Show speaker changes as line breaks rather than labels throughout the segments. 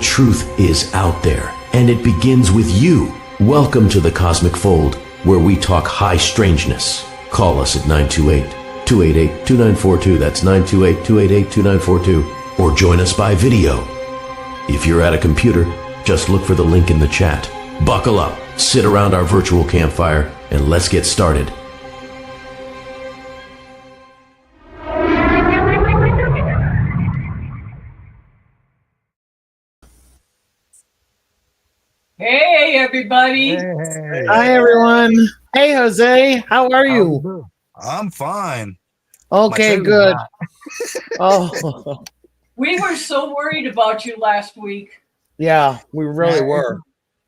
truth is out there, and it begins with you. Welcome to the Cosmic Fold, where we talk high strangeness. Call us at 928-288-2942. That's 928-288-2942. Or join us by video. If you're at a computer, just look for the link in the chat. Buckle up, sit around our virtual campfire, and let's get started.
Hey, everybody.
Hey.
Hi, everyone. Hey, Jose. How are you?
I'm fine.
Okay, good. Oh,
We were so worried about you last week.
yeah, we really were.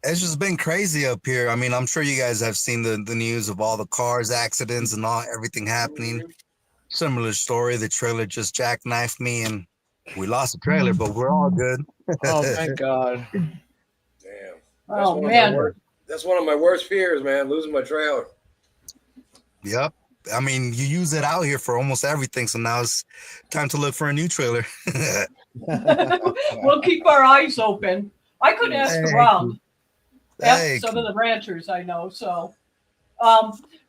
It's just been crazy up here. I mean, I'm sure you guys have seen the news of all the cars accidents and everything happening. Similar story. The trailer just jackknifed me and we lost the trailer, but we're all good.
Oh, thank God.
Damn.
Oh, man.
That's one of my worst fears, man, losing my trailer.
Yep. I mean, you use it out here for almost everything, so now it's time to look for a new trailer.
We'll keep our eyes open. I could ask around.
Hey.
Some of the ranchers I know. So,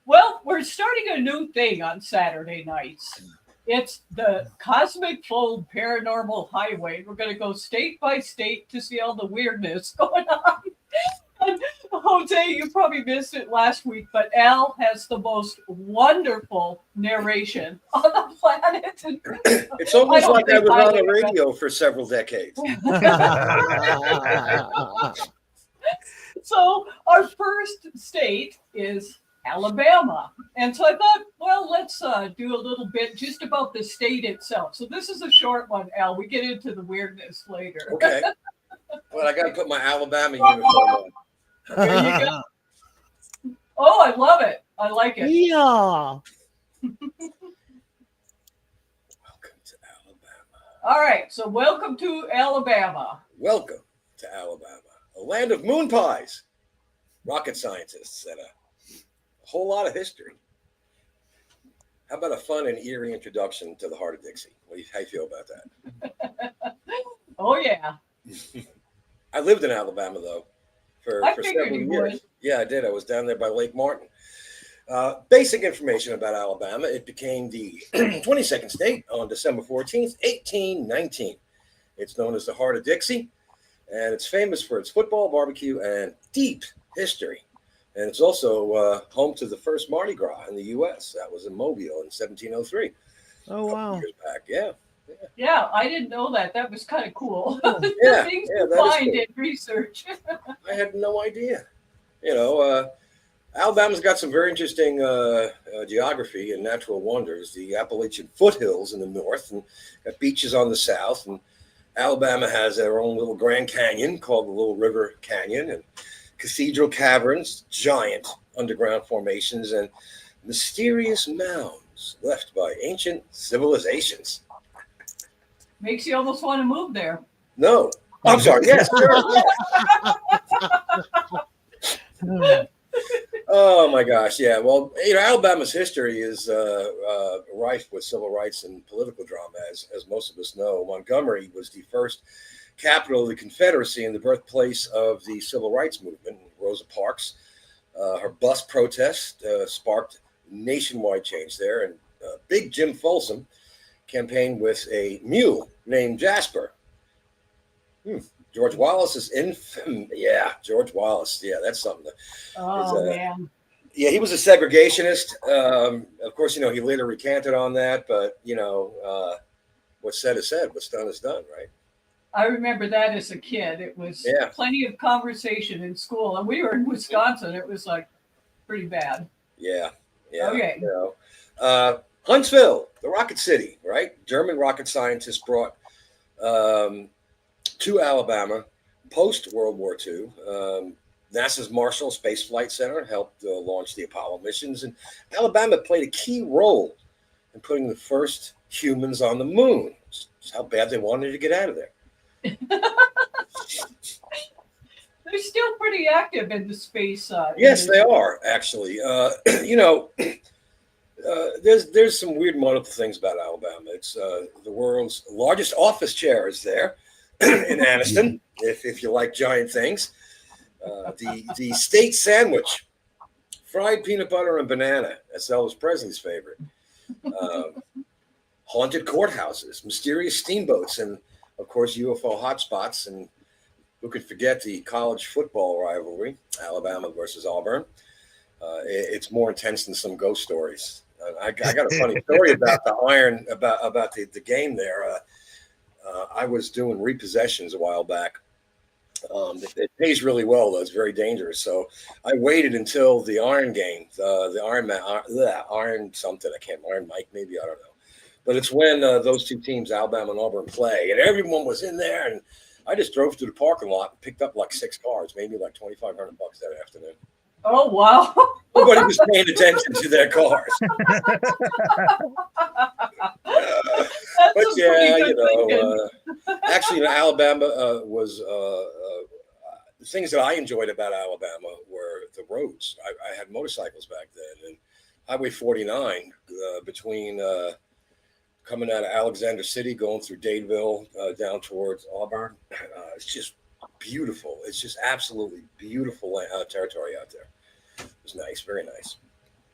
well, we're starting a new thing on Saturday nights. It's the Cosmic Fold Paranormal Highway. We're going to go state by state to see all the weirdness going on. And Jose, you probably missed it last week, but Al has the most wonderful narration on the planet.
It's almost like I was on the radio for several decades.
So our first state is Alabama. And so I thought, well, let's do a little bit just about the state itself. So this is a short one, Al. We get into the weirdness later.
Okay. Well, I got to put my Alabama uniform on.
There you go. Oh, I love it. I like it.
Yeah.
Welcome to Alabama.
All right. So welcome to Alabama.
Welcome to Alabama, a land of moon pies, rocket scientists, and a whole lot of history. How about a fun and eerie introduction to the heart of Dixie? How you feel about that?
Oh, yeah.
I lived in Alabama, though, for several years.
Would.
Yeah, I did. I was down there by Lake Martin. Basic information about Alabama. It became the 22nd state on December 14th, 1819. It's known as the heart of Dixie, and it's famous for its football, barbecue, and deep history. And it's also home to the first Mardi Gras in the U.S. That was in Mobile in 1703.
Oh, wow.
Years back, yeah.
Yeah, I didn't know that. That was kind of cool.
Yeah,
Things
yeah,
to
that is
find
cool.
in research.
I had no idea. You know, Alabama's got some very interesting geography and natural wonders. The Appalachian foothills in the north, and got beaches on the south. And Alabama has their own little Grand Canyon called the Little River Canyon, and cathedral caverns, giant underground formations, and mysterious mounds left by ancient civilizations.
Makes you almost want to move there.
No, I'm sorry. Yes, sure. Oh my gosh, yeah. Well, you know, Alabama's history is rife with civil rights and political drama, as most of us know. Montgomery was the first capital of the Confederacy and the birthplace of the civil rights movement. Rosa Parks, her bus protest sparked nationwide change there, and Big Jim Folsom campaigned with a mule named Jasper. George Wallace is yeah, George Wallace. Yeah, that's something.
Man.
Yeah, he was a segregationist. Of course, you know, he later recanted on that, but, you know, what's said is said, what's done is done, right?
I remember that as a kid. It was plenty of conversation in school. And we were in Wisconsin. It was like pretty bad.
Yeah. Yeah.
Okay.
You know. Huntsville, the rocket city, right? German rocket scientists brought to Alabama post World War II. NASA's Marshall Space Flight Center helped launch the Apollo missions, and Alabama played a key role in putting the first humans on the moon. Just how bad they wanted to get out of there.
They're still pretty active in the space.
Yes, they are, actually. You know, there's some weird, wonderful things about Alabama. It's the world's largest office chair is there. in Anniston, if you like giant things. The state sandwich, fried peanut butter and banana. That's Elvis Presley's favorite. Haunted courthouses, mysterious steamboats, and of course UFO hotspots. And who could forget the college football rivalry, Alabama versus Auburn? It's more intense than some ghost stories. I got a funny story about the iron, about the game there. I was doing repossessions a while back. It pays really well, though. It's very dangerous. So I waited until the iron game, the iron something. I can't, Iron Mike, maybe, I don't know. But it's when those two teams, Alabama and Auburn, play. And everyone was in there. And I just drove to the parking lot and picked up like 6 cars, maybe like $2,500 that afternoon.
Oh, wow.
Nobody was paying attention to their cars. But yeah, actually, Alabama was the things that I enjoyed about Alabama were the roads. I had motorcycles back then, and Highway 49 between coming out of Alexander City, going through Dadeville down towards Auburn. It's just beautiful. It's just absolutely beautiful territory out there. It was nice, very nice.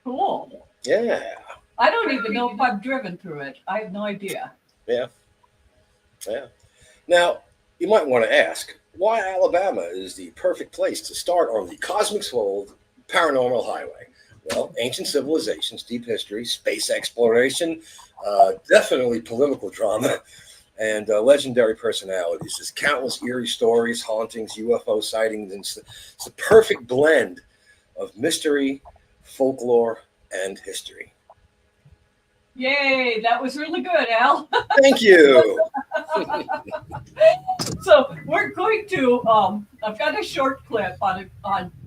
Cool.
Yeah.
I don't even know if I've driven through it. I have no idea.
Yeah. Now, you might want to ask, why Alabama is the perfect place to start on the Cosmic Fold Paranormal Highway? Well, ancient civilizations, deep history, space exploration, definitely political drama, and legendary personalities. There's countless eerie stories, hauntings, UFO sightings, and it's the perfect blend of mystery, folklore, and history.
Yay, that was really good, Al.
Thank you.
So we're going to, I've got a short clip on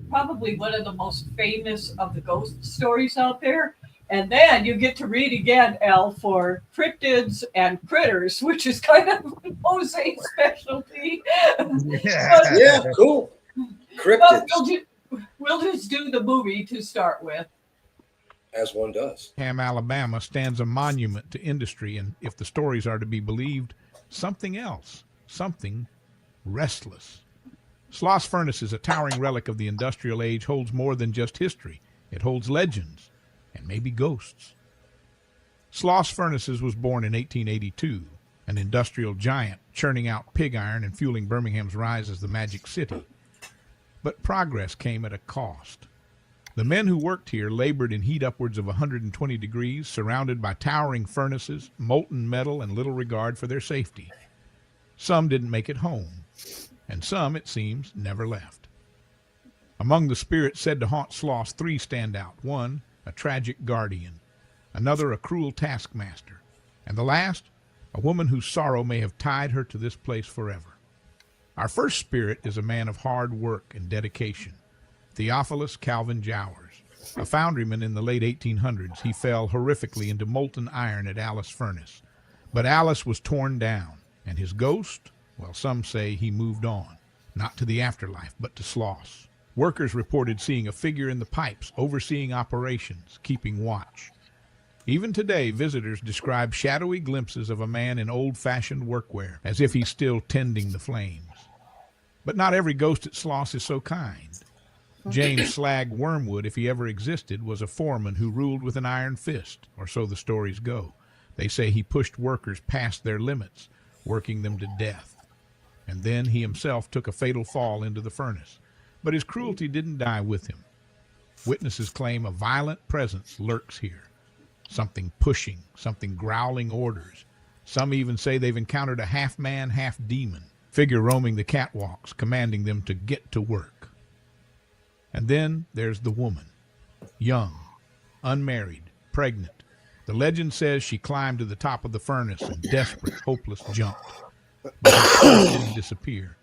probably one of the most famous of the ghost stories out there. And then you get to read again, Al, for cryptids and critters, which is kind of Jose's specialty.
Yeah, cool. Cryptids.
We'll just do the movie to start with.
As one does.
Alabama stands a monument to industry, and if the stories are to be believed, something else, something restless. Sloss Furnaces, a towering relic of the industrial age, holds more than just history. It holds legends and maybe ghosts. Sloss Furnaces was born in 1882, an industrial giant churning out pig iron and fueling Birmingham's rise as the Magic City. But progress came at a cost. The men who worked here labored in heat upwards of 120 degrees, surrounded by towering furnaces, molten metal, and little regard for their safety. Some didn't make it home, and some, it seems, never left. Among the spirits said to haunt Sloss, 3 stand out. One, a tragic guardian. Another, a cruel taskmaster. And the last, a woman whose sorrow may have tied her to this place forever. Our first spirit is a man of hard work and dedication, Theophilus Calvin Jowers. A foundryman in the late 1800s, he fell horrifically into molten iron at Alice Furnace. But Alice was torn down, and his ghost, well, some say he moved on, not to the afterlife, but to Sloss. Workers reported seeing a figure in the pipes, overseeing operations, keeping watch. Even today, visitors describe shadowy glimpses of a man in old-fashioned workwear, as if he's still tending the flames. But not every ghost at Sloss is so kind. James Slag Wormwood, if he ever existed, was a foreman who ruled with an iron fist, or so the stories go. They say he pushed workers past their limits, working them to death. And then he himself took a fatal fall into the furnace. But his cruelty didn't die with him. Witnesses claim a violent presence lurks here. Something pushing, something growling orders. Some even say they've encountered a half-man, half-demon figure roaming the catwalks, commanding them to get to work. And then there's the woman. Young, unmarried, pregnant. The legend says she climbed to the top of the furnace and desperate, hopeless jumped. But her spirit didn't disappear.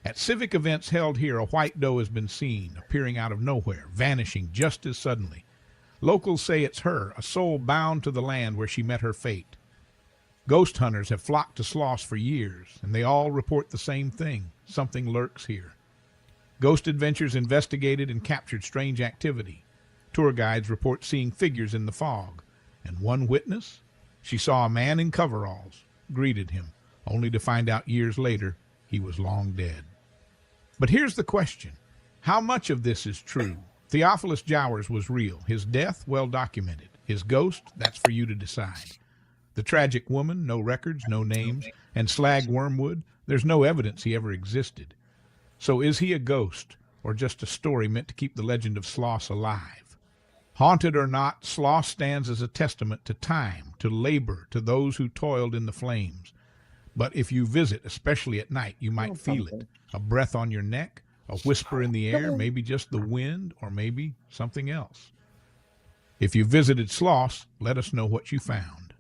At civic events held here, a white doe has been seen, appearing out of nowhere, vanishing just as suddenly. Locals say it's her, a soul bound to the land where she met her fate. Ghost hunters have flocked to Sloss for years, and they all report the same thing. Something lurks here. Ghost Adventures investigated and captured strange activity. Tour guides report seeing figures in the fog. And one witness? She saw a man in coveralls, greeted him, only to find out years later he was long dead. But here's the question. How much of this is true? Theophilus Jowers was real. His death, well documented. His ghost, that's for you to decide. The tragic woman, no records, no names. And Slag Wormwood, there's no evidence he ever existed. So is he a ghost, or just a story meant to keep the legend of Sloss alive? Haunted or not, Sloss stands as a testament to time, to labor, to those who toiled in the flames. But if you visit, especially at night, you might feel it. A breath on your neck, a whisper in the air, maybe just the wind, or maybe something else. If you visited Sloss, let us know what you found.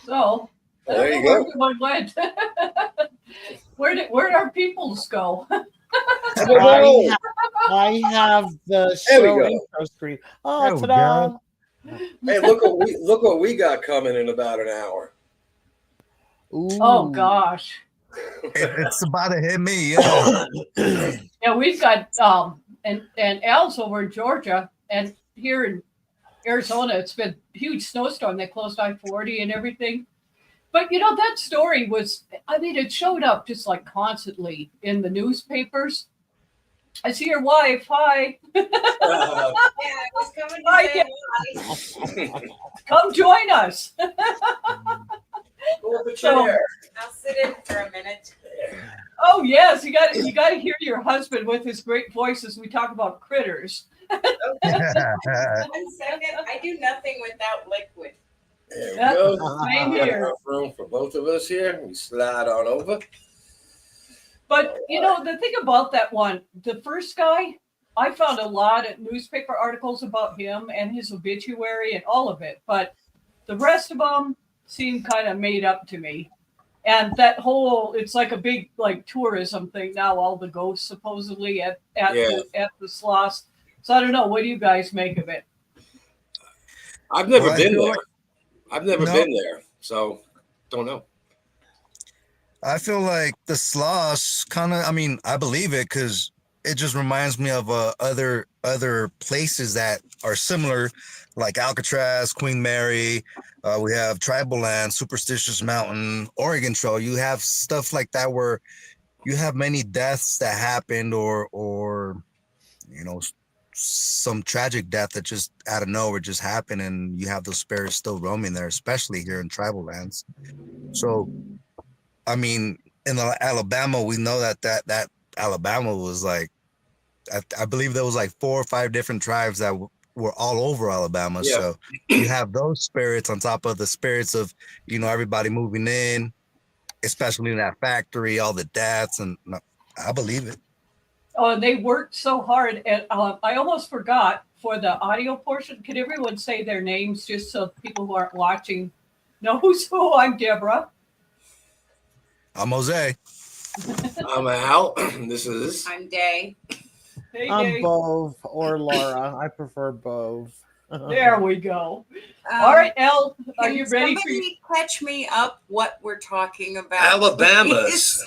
So, I
There
don't
you
know
go.
where everyone went. Where'd our peoples go?
I have the
There we
show
go.
intro screen.
There
Oh,
we
ta-da!
Hey, look what we got coming in about an hour.
Ooh.
Oh gosh.
It's about to hit me. Yeah.
Yeah, we've got and Al's over in Georgia, and here in Arizona, it's been a huge snowstorm. They closed I-40 and everything. But you know, that story was, I mean, it showed up just like constantly in the newspapers. I see your wife. Hi.
Yeah, I was coming to
Hi,
say hi.
Come join us.
Pull up a
So-
chair.
I'll sit in for a minute.
Oh yes, you got to hear your husband with his great voice as we talk about critters.
1 second. I do nothing without liquid.
There we
Yep.
go.
Same
Got
here.
enough room for both of us here. We slide on over.
But you know, the thing about that one, the first guy, I found a lot of newspaper articles about him and his obituary and all of it. But the rest of them seem kind of made up to me. And that whole, it's like a big like tourism thing now, all the ghosts supposedly at the Sloss. So I don't know. What do you guys make of it?
I've never
Well, I
been
feel
there.
like-
I've never
No.
been there, so don't know.
I feel like the Sloss kind of, I mean, I believe it because it just reminds me of other places that are similar, like Alcatraz, Queen Mary. We have Tribal Land, Superstitious Mountain, Oregon Trail. You have stuff like that where you have many deaths that happened or you know, some tragic death that just out of nowhere just happened, and you have those spirits still roaming there, especially here in tribal lands. So I mean, in Alabama, we know that Alabama was like, I believe there was like 4 or 5 different tribes that were all over Alabama.
Yeah.
So you have those spirits on top of the spirits of, you know, everybody moving in, especially in that factory, all the deaths, and I believe it.
Oh, and they worked so hard. And I almost forgot for the audio portion. Could everyone say their names just so people who aren't watching know who's who? I'm Deborah.
I'm Jose.
I'm Al. This is
I'm Day.
Hey,
I'm
Dave.
Bove or Laura. I prefer Bove.
There we go. All right, Elle, are
Can
you ready for
somebody catch me up what we're talking about?
Alabama's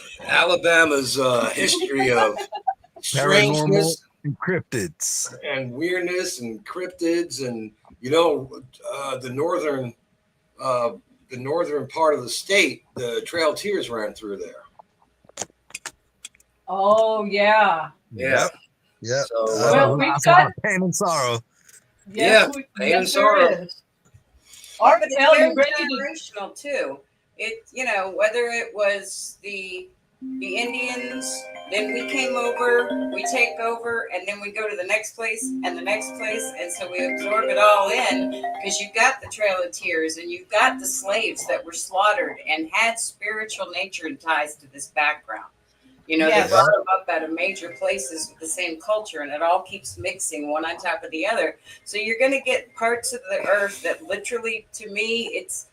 history of
Paranormal
strangeness
and cryptids.
and weirdness and cryptids, and you know, the northern part of the state, the Trail Tears ran through there.
Oh, yeah.
Yeah.
Yep.
So,
Well, we've
That's a
got-
lot of pain and sorrow.
Yes,
Yeah,
yes,
and
there
sorrow.
is. All
Yeah,
right,
but it's
Elle,
very
you ready to?
generational too. It, you know, whether it was the Indians, then we came over, we take over, and then we go to the next place and the next place, and so we absorb it all in because you've got the Trail of Tears and you've got the slaves that were slaughtered and had spiritual nature and ties to this background. You know,
Yes.
they brought them up out of major places with the same culture, and it all keeps mixing one on top of the other. So you're going to get parts of the earth that literally, to me, it's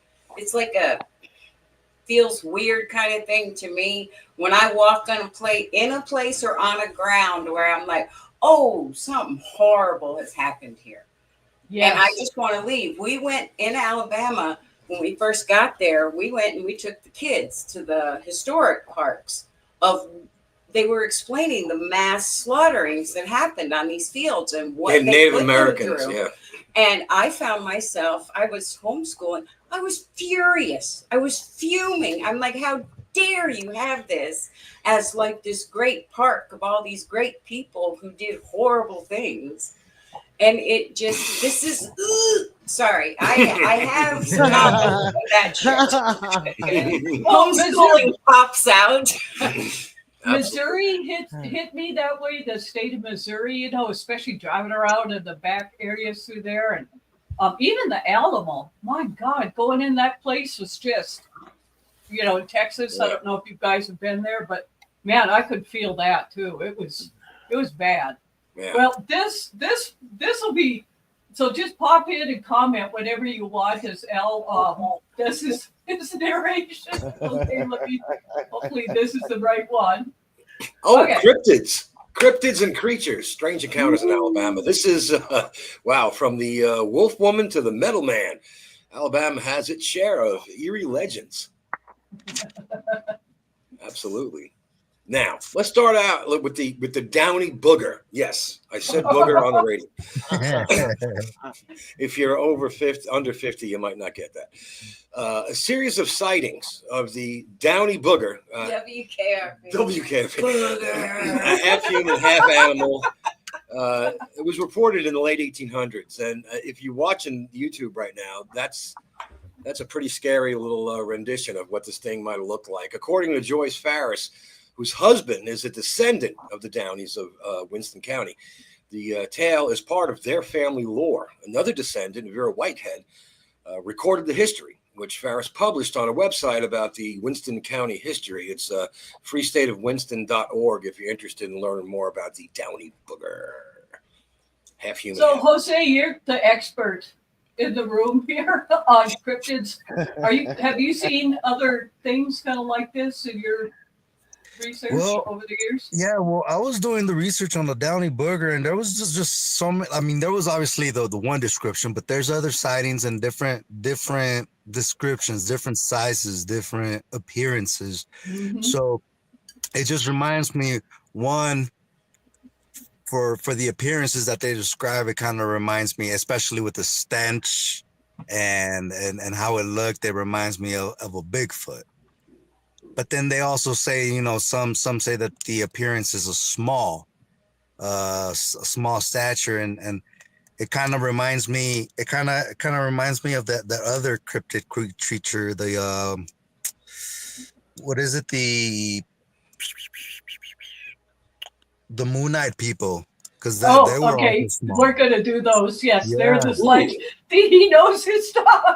like a feels weird kind of thing to me when I walk on in a place or on a ground where I'm like, oh, something horrible has happened here.
Yes.
And I just want to leave. We went in Alabama when we first got there. We went and we took the kids to the historic parks they were explaining the mass slaughterings that happened on these fields and what
And
they
Native
put them
Americans,
through.
yeah.
And I found myself, I was homeschooling. I was furious. I was fuming. I'm like, how dare you have this as like this great park of all these great people who did horrible things? And it just, this is, sorry, I have some of that shit. Homeschooling pops out.
Missouri hit me that way. The state of Missouri, you know, especially driving around in the back areas through there, and even the Alamo. My God, going in that place was just, you know, in Texas. Yeah. I don't know if you guys have been there, but man, I could feel that too. It was bad. Yeah. Well, this will be. So just pop in and comment whenever you watch this. This is his narration. Okay, hopefully this is the right one.
Oh, okay. Cryptids and creatures, strange encounters in Alabama. This is, wow, from the wolf woman to the metal man. Alabama has its share of eerie legends. Absolutely. Now, let's start out with the downy booger. Yes, I said booger on the radio. If you're under 50, you might not get that. A series of sightings of the downy booger. WKRP. Half human, half animal. It was reported in the late 1800s. And if you're watching YouTube right now, that's a pretty scary little rendition of what this thing might have looked like. According to Joyce Farris, whose husband is a descendant of the Downies of Winston County. The tale is part of their family lore. Another descendant, Vera Whitehead, recorded the history, which Farris published on a website about the Winston County history. It's freestateofwinston.org if you're interested in learning more about the Downy Booger. Half human.
So, Jose, you're the expert in the room here on cryptids. Have you seen other things kind of like this in your research over the years?
Yeah, well, I was doing the research on the Downy Booger, and there was just so many. I mean, there was obviously the one description, but there's other sightings and different descriptions, different sizes, different appearances. Mm-hmm. So it just reminds me, one, for the appearances that they describe, it kind of reminds me, especially with the stench and how it looked, it reminds me of a Bigfoot. But then they also say, you know, some say that the appearance is a small stature, and it kind of reminds me. It kind of reminds me of that other cryptid creature. The what is it? The Moonite people. Because they were
okay. We're gonna do those. Yes, they're just like he knows his stuff.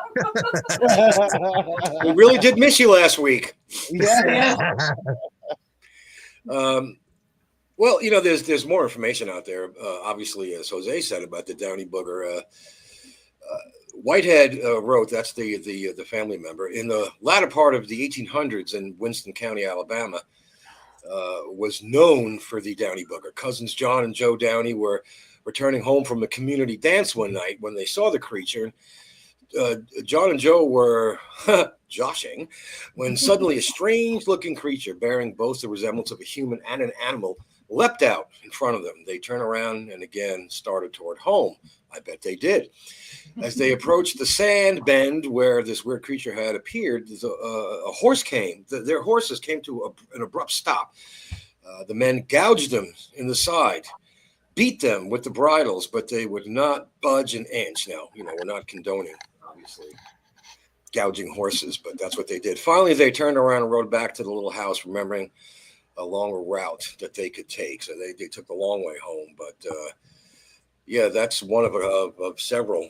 We really did miss you last week.
Yeah.
Well, you know, there's more information out there. Obviously, as Jose said about the Downy Booger, Whitehead wrote, that's the family member, in the latter part of the 1800s in Winston County, Alabama. Was known for the Downy Booger. Cousins John and Joe Downey were returning home from a community dance one night when they saw the creature. John and Joe were joshing when suddenly a strange-looking creature bearing both the resemblance of a human and an animal leapt out in front of them. They turned around and again started toward home. I bet they did. As they approached the sand bend where this weird creature had appeared, a horse came. Their horses came to an abrupt stop. The men gouged them in the side, beat them with the bridles, but they would not budge an inch. Now, you know, we're not condoning, obviously, gouging horses, but that's what they did. Finally, they turned around and rode back to the little house, remembering a longer route that they could take. So they took the long way home. But yeah, that's one of several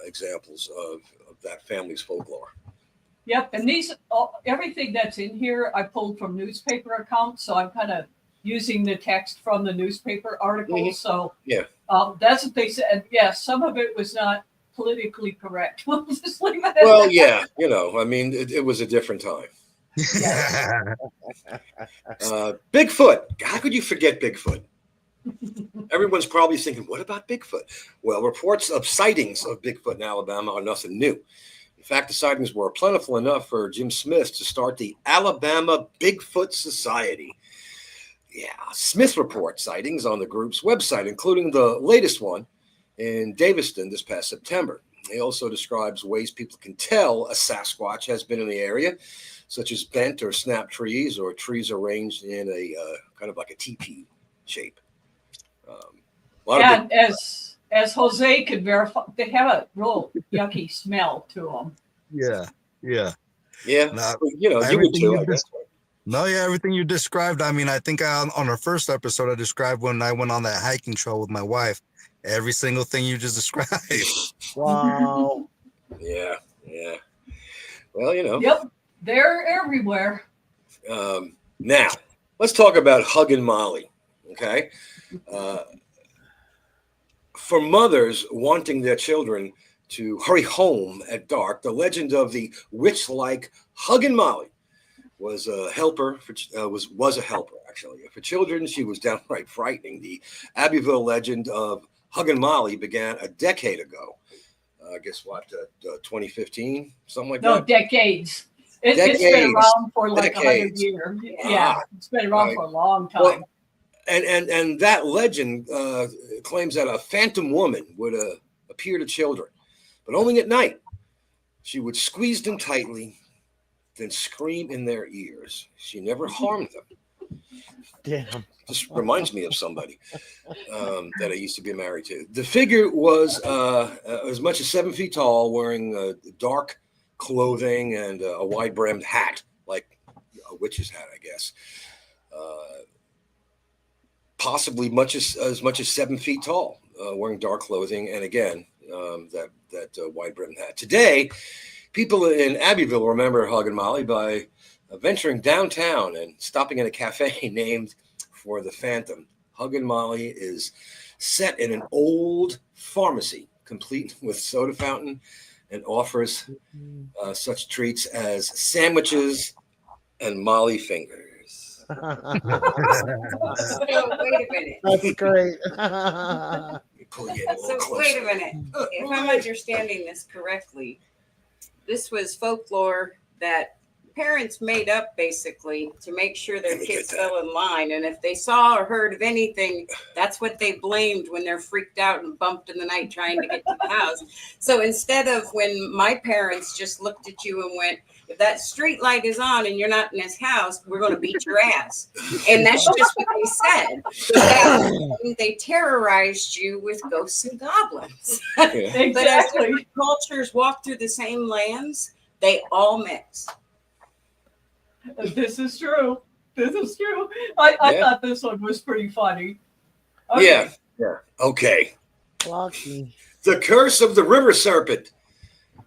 examples of that family's folklore.
Yep, and everything that's in here I pulled from newspaper accounts, so I'm kind of using the text from the newspaper articles. Mm-hmm. So yeah, that's what they said. And yes, some of it was not politically correct. We'll just leave it at
well,
that.
Yeah, you know, I mean, it was a different time. Bigfoot. How could you forget Bigfoot? Everyone's probably thinking, what about Bigfoot? Well, reports of sightings of Bigfoot in Alabama are nothing new. In fact, the sightings were plentiful enough for Jim Smith to start the Alabama Bigfoot Society. Yeah, Smith reports sightings on the group's website, including the latest one in Daviston this past September. He also describes ways people can tell a Sasquatch has been in the area, such as bent or snapped trees or trees arranged in a kind of like a teepee shape.
And as Jose could verify, they have a real yucky smell to them.
Yeah.
No, you would too, I guess.
No, yeah, everything you described. I mean, I think on our first episode, I described when I went on that hiking trail with my wife. Every single thing you just described.
Wow.
Yeah. Well,
Yep, they're everywhere.
Now, let's talk about hugging Molly, okay? For mothers wanting their children to hurry home at dark, the legend of the witch-like hugging Molly was a helper. Was a helper actually for children. She was downright frightening. The Abbeville legend of hugging Molly began a decade ago. I guess what, 2015, something like that.
No, decades. It's been around for like 100 years. Yeah, it's been around for a long time.
Well, and that legend claims that a phantom woman would appear to children, but only at night. She would squeeze them tightly, then scream in their ears. She never harmed them.
Damn.
Just reminds me of somebody that I used to be married to. The figure was as much as 7 feet tall, wearing dark clothing and a wide-brimmed hat, like a witch's hat, I guess. Possibly as much as 7 feet tall, wearing dark clothing, and again that wide-brimmed hat. Today, people in Abbeville remember hugging Molly by venturing downtown and stopping in a cafe named for the Phantom. Huggin' Molly is set in an old pharmacy, complete with soda fountain, and offers such treats as sandwiches and Molly fingers.
So, wait a minute.
That's great.
So wait a minute. If I'm understanding this correctly, this was folklore that parents made up basically to make sure their kids fell in line. And if they saw or heard of anything, that's what they blamed when they're freaked out and bumped in the night trying to get to the house. So instead of when my parents just looked at you and went, if that street light is on and you're not in this house, we're going to beat your ass. And that's just what they said. So they terrorized you with ghosts and goblins.
Exactly.
But as different cultures walk through the same lands, they all mix.
This is true. I thought this one was pretty funny.
Okay. Yeah. Okay.
Lucky.
The Curse of the River Serpent.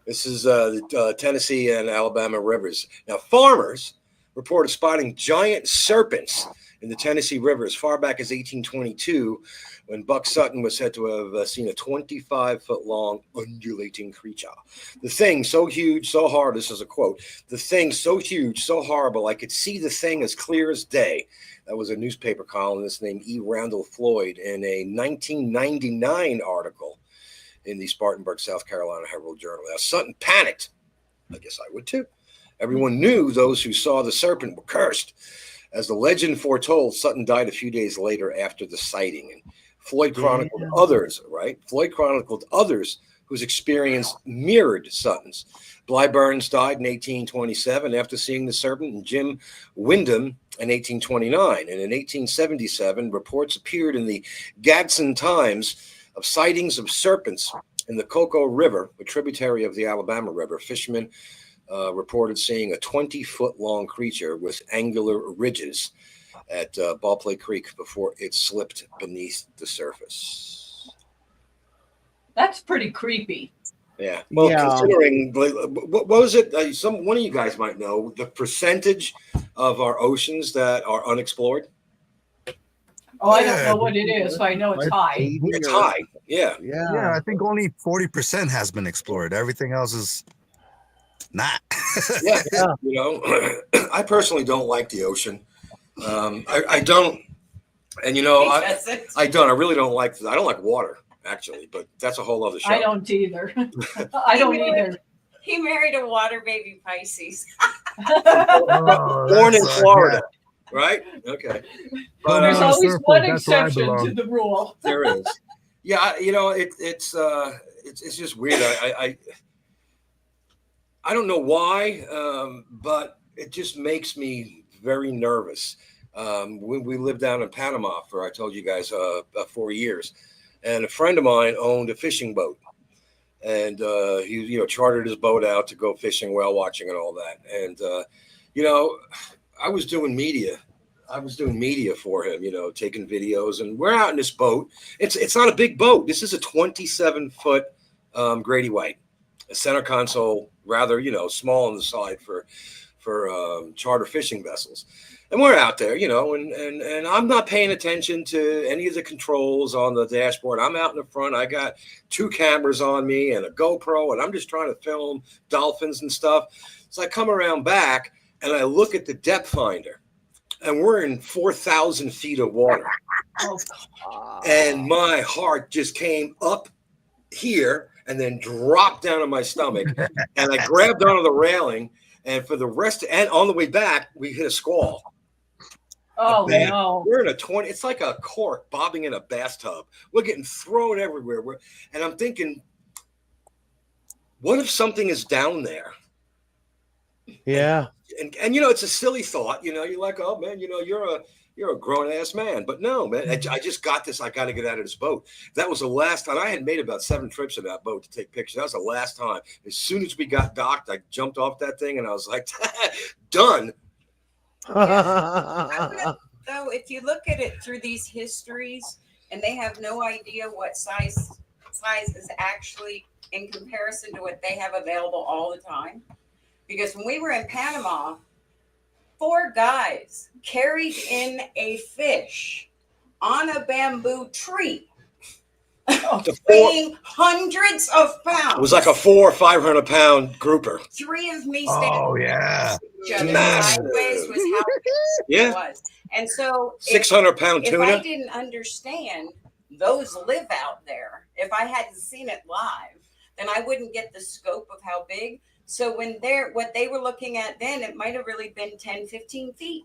This is the Tennessee and Alabama rivers. Now, farmers reported spotting giant serpents in the Tennessee River as far back as 1822, when Buck Sutton was said to have seen a 25-foot-long undulating creature. The thing so huge, so hard, this is a quote, the thing so huge, so horrible, I could see the thing as clear as day. That was a newspaper columnist named E. Randall Floyd in a 1999 article in the Spartanburg, South Carolina Herald Journal. Now, Sutton panicked. I guess I would too. Everyone knew those who saw the serpent were cursed. As the legend foretold, Sutton died a few days later after the sighting. And Floyd chronicled others, right? Floyd chronicled others whose experience mirrored Sutton's. Bly Burns died in 1827 after seeing the serpent, and Jim Wyndham in 1829. And in 1877, reports appeared in the Gadsden Times of sightings of serpents in the Cocoa River, a tributary of the Alabama River. Fishermen reported seeing a 20-foot-long creature with angular ridges at Ballplay Creek before it slipped beneath the surface.
That's pretty creepy.
Yeah. Well, considering, what was it? One of you guys might know the percentage of our oceans that are unexplored.
Oh, I don't know what it is, but I know it's high.
It's high. Yeah.
Yeah, I think only 40% has been explored. Everything else is not.
Yeah. You know, I personally don't like the ocean. I don't. And, you know, I don't. I really don't like. I don't like water, actually, but that's a whole other show.
I don't either. I don't either.
He married a water baby Pisces.
Born in Florida. Right? Okay. But,
there's always one exception to the rule.
There is. Yeah, it's just weird. I don't know why, but it just makes me very nervous. We lived down in Panama for, I told you guys, 4 years, and a friend of mine owned a fishing boat, and he chartered his boat out to go fishing, whale watching, and all that. And I was doing media. For him, taking videos, and we're out in this boat. It's not a big boat. This is a 27-foot Grady White, a center console, rather small on the side for charter fishing vessels. And we're out there, and I'm not paying attention to any of the controls on the dashboard. I'm out in the front. I got 2 cameras on me and a GoPro, and I'm just trying to film dolphins and stuff. So I come around back and I look at the depth finder, and we're in 4,000 feet of water. And my heart just came up here and then dropped down on my stomach. And I grabbed onto the railing, and for the rest, and on the way back, we hit a squall.
Oh, no.
We're in it's like a cork bobbing in a bathtub. We're getting thrown everywhere. And I'm thinking, what if something is down there?
Yeah.
And it's a silly thought. You're like, oh man, you're a grown ass man. But no, man, I just got this. I got to get out of this boat. That was the last time. I had made about 7 trips in that boat to take pictures. That was the last time. As soon as we got docked, I jumped off that thing and I was like, done.
Though, if you look at it through these histories, and they have no idea what size is actually in comparison to what they have available all the time. Because when we were in Panama, 4 guys carried in a fish on a bamboo tree, weighing hundreds of pounds.
It was like a 400 or 500 pound grouper.
3 of me standing.
Oh yeah,
sideways was how it was. And so
600 pound tuna.
If I didn't understand those live out there, if I hadn't seen it live, then I wouldn't get the scope of how big. So when what they were looking at then, it might have really been 10, 15 feet.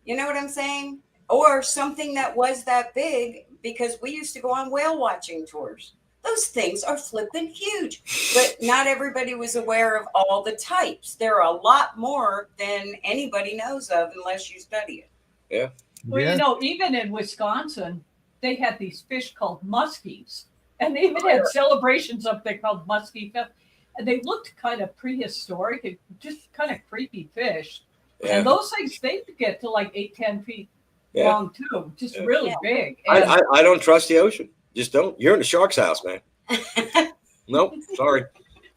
You know what I'm saying? Or something that was that big, because we used to go on whale watching tours. Those things are flipping huge, but not everybody was aware of all the types. There are a lot more than anybody knows of unless you study it.
Yeah.
Well, even in Wisconsin, they had these fish called muskies, and they even had celebrations up there called muskie fest. And they looked kind of prehistoric and just kind of creepy fish. Yeah. And those things, they get to like 8-10 feet long too, just really big. And
I don't trust the ocean. Just don't. You're in the shark's house, man. Nope, sorry.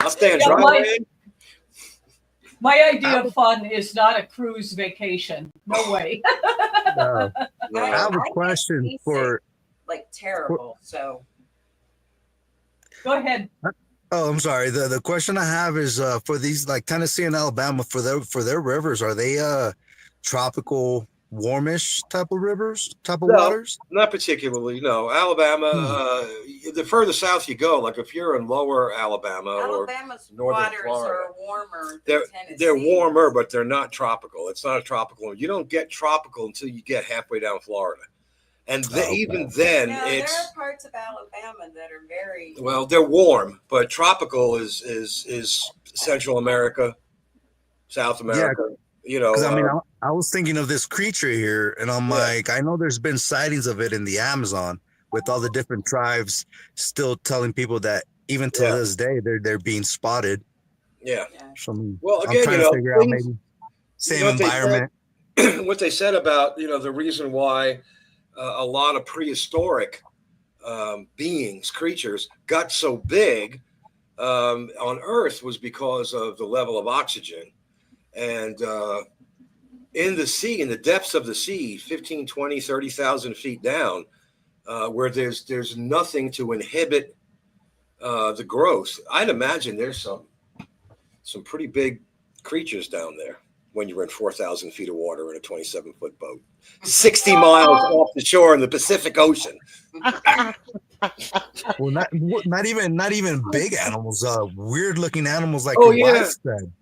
I'll stand dry.
My idea of fun is not a cruise vacation. No way.
I have a question for
terrible. So
go ahead.
Oh, I'm sorry. The question I have is for these like Tennessee and Alabama, for their rivers, are they tropical, warmish type of rivers, waters?
Not particularly. No, Alabama. The further south you go, like if you're in lower
Alabama's
or northern
waters
Florida,
are warmer than Tennessee.
They're warmer, but they're not tropical. It's not a tropical. You don't get tropical until you get halfway down Florida. And even then,
there are parts of Alabama that are very
well. They're warm, but tropical is Central America, South America.
Yeah, because I mean, I was thinking of this creature here, and I'm like, I know there's been sightings of it in the Amazon with all the different tribes still telling people that even to this day they're being spotted.
Yeah.
So,
well, again,
I'm trying to figure out maybe same environment.
What they said about the reason why. A lot of prehistoric creatures got so big on Earth was because of the level of oxygen. And in the sea, in the depths of the sea, 15, 20, 30,000 feet down, where there's nothing to inhibit the growth, I'd imagine there's some pretty big creatures down there when you're in 4,000 feet of water in a 27-foot boat. 60 miles off the shore in the Pacific Ocean.
Well, not even big animals. Weird looking animals like White Thang.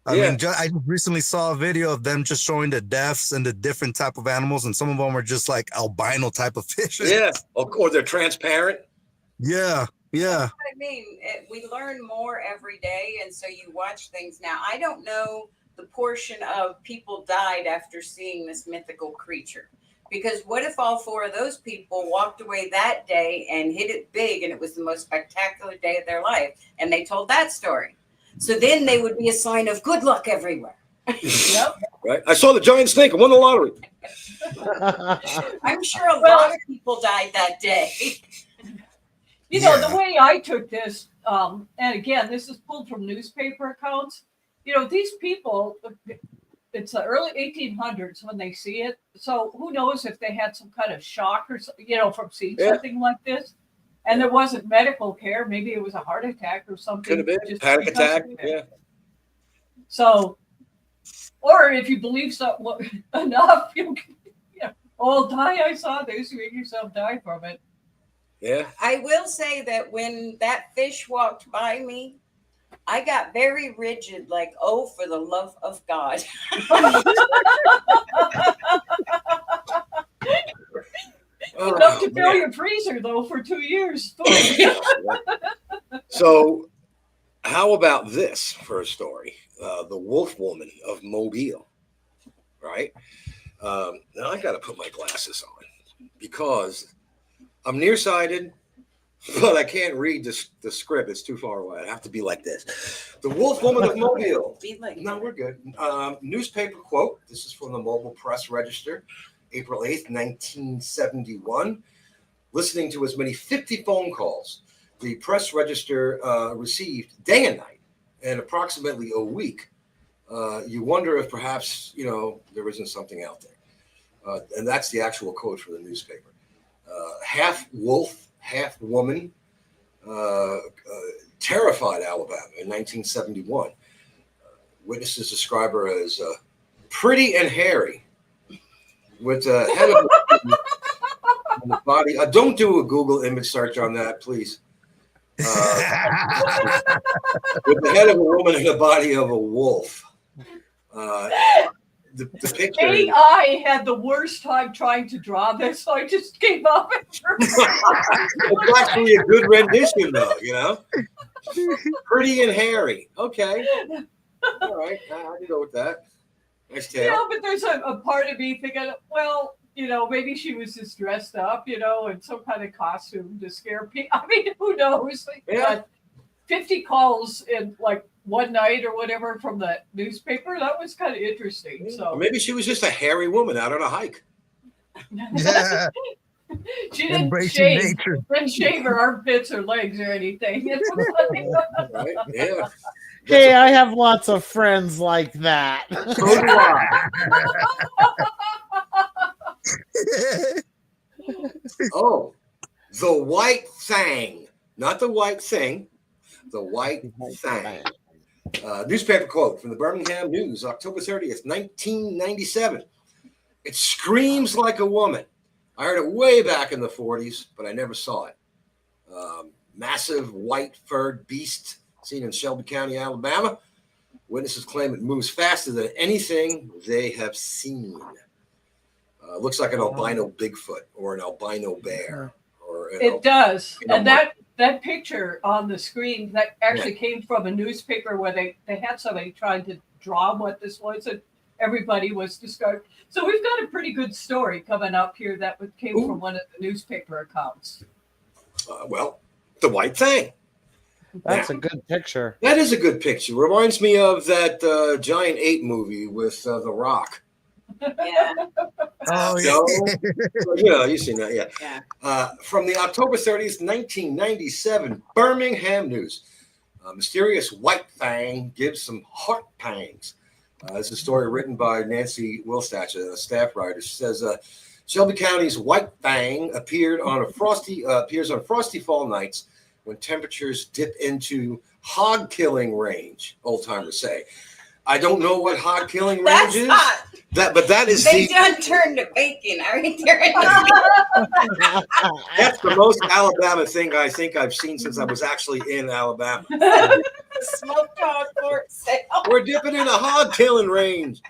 I mean, I just recently saw a video of them just showing the deaths and the different type of animals, and some of them are just like albino type of fish.
Yeah, or they're transparent.
Yeah.
That's what I mean, we learn more every day, and so you watch things now. I don't know the portion of people died after seeing this mythical creature. Because what if all 4 of those people walked away that day and hit it big and it was the most spectacular day of their life and they told that story? So then they would be a sign of good luck everywhere.
Yep.
Right. I saw the giant snake. I won the lottery.
I'm sure a lot of people died that day.
You know, the way I took this, and again, this is pulled from newspaper accounts. You know, these people, it's the early 1800s when they see it. So who knows if they had some kind of shock or, you know, from seeing something like this. And there wasn't medical care. Maybe it was a heart attack or something.
Could have been just panic attack. Yeah.
So, or if you believe something enough, you know, oh, die, I saw this. You make yourself die from it.
Yeah.
I will say that when that fish walked by me, I got very rigid, like, oh, for the love of God.
Enough to fill your freezer, though, for 2 years.
So, how about this for a story? The Wolf Woman of Mobile, right? Now, I got to put my glasses on because I'm nearsighted, but I can't read the script. It's too far away. I have to be like this. The Wolf Woman of Mobile. No, we're good. Newspaper quote. This is from the Mobile Press Register, April 8th, 1971. Listening to as many 50 phone calls the Press Register received day and night in approximately a week. You wonder if perhaps, you know, there isn't something out there. And that's the actual quote for the newspaper. Half wolf, half woman, terrified Alabama in 1971. Witnesses describe her as pretty and hairy, with a head of the body. Don't do a Google image search on that, please. With the head of a woman and the body of a wolf. The picture.
AI had the worst time trying to draw this, so I just gave up.
It's actually a good rendition, though, you know? Pretty and hairy. Okay. All right. I can go with that. Nice tail.
Yeah, but there's a part of me thinking, well, you know, maybe she was just dressed up, you know, in some kind of costume to scare people. I mean, who knows?
Yeah.
But 50 calls in like one night or whatever from the newspaper, that was kind of interesting. So
or maybe she was just a hairy woman out on a hike.
Yeah.
She didn't
Embracing
shave,
nature.
didn't shave her armpits or legs or anything.
Right? Yeah.
Hey, I have lots of friends like that.
So do I. Oh, the White Thang. Not the White Thing. The White Thang. Newspaper quote from the Birmingham News, October 30th, 1997. It screams like a woman. I heard it way back in the 40s, but I never saw it. Massive white furred beast seen in Shelby County, Alabama. Witnesses claim it moves faster than anything they have seen. Looks like an albino Bigfoot or an albino bear.
It does. And that picture on the screen, that actually came from a newspaper where they had somebody trying to draw what this was, and everybody was described. So we've got a pretty good story coming up here that came from one of the newspaper accounts.
Well, the White Thang.
That's a good picture.
That is a good picture. Reminds me of that Giant Ape movie with The Rock.
Yeah.
Oh,
yeah. You know, you've seen that, yeah. From the October 30th, 1997 Birmingham News. Mysterious White Thang gives some heart pangs. It's a story written by Nancy Wilstach, a staff writer. She says, Shelby County's White Thang appears on frosty fall nights when temperatures dip into hog-killing range, old-timers say. I don't know what hog killing range
That's
is.
hot.
But that is
They done turned to bacon. Right there.
that's the most Alabama thing I think I've seen since I was actually in Alabama.
Smoked hog for sale.
We're dipping in a hog killing range.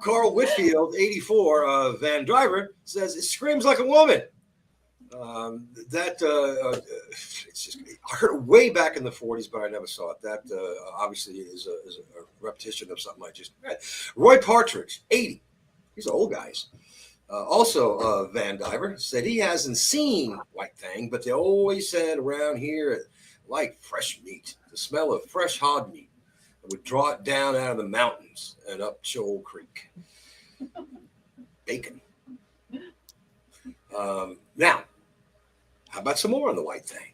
Carl Whitfield, 84, Van Driver, says it screams like a woman. It's just, I heard it way back in the 40s, but I never saw it. That obviously is a repetition of something I just read. Roy Partridge, 80. These are old guys. Also, Van Diver said he hasn't seen White Thang, but they always said around here it like fresh meat. The smell of fresh hog meat. It would draw it down out of the mountains and up Shoal Creek. Bacon. Now, how about some more on the White Thang?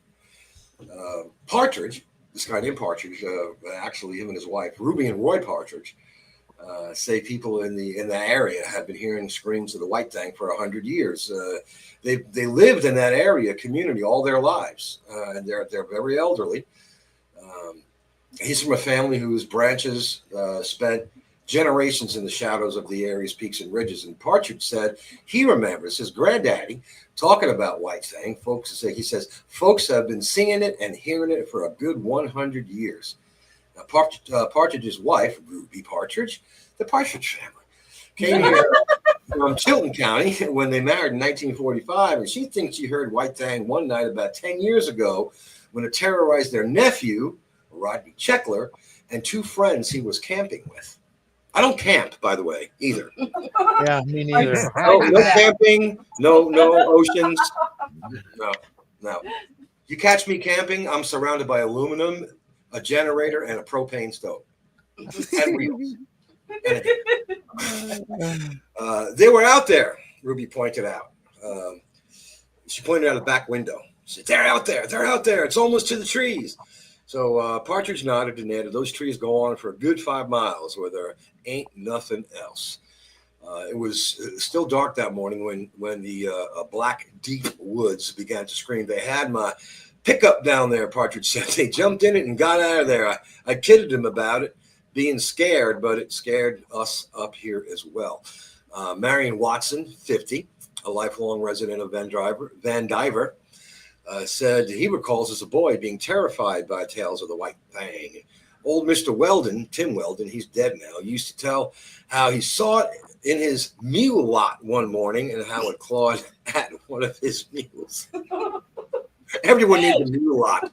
Partridge, this guy named Partridge, actually him and his wife, Ruby and Roy Partridge, say people in the area have been hearing screams of the White Thang for 100 years. They lived in that area community all their lives, and they're very elderly. He's from a family whose branches spent generations in the shadows of the area's peaks and ridges. And Partridge said he remembers his granddaddy talking about White Thang. He says folks have been seeing it and hearing it for a good 100 years. Now, Partridge's wife, Ruby Partridge, the Partridge family, came here from Chilton County when they married in 1945, and she thinks she heard White Thang one night about 10 years ago when it terrorized their nephew, Rodney Checkler, and two friends he was camping with. I don't camp, by the way, either.
Yeah, me neither.
No camping, no oceans. No. You catch me camping, I'm surrounded by aluminum, a generator, and a propane stove. And wheels. They were out there, Ruby pointed out. She pointed out the back window. She said, they're out there. It's almost to the trees. So Partridge nodded and added, those trees go on for a good 5 miles where there ain't nothing else. It was still dark that morning when the black, deep woods began to scream. They had my pickup down there, Partridge said. They jumped in it and got out of there. I kidded him about it, being scared, but it scared us up here as well. Marion Watson, 50, a lifelong resident of Van Diver, said he recalls as a boy being terrified by tales of the White Thang. Old Mr. Weldon, Tim Weldon, he's dead now, used to tell how he saw it in his mule lot one morning and how it clawed at one of his mules. Everyone needs a mule lot.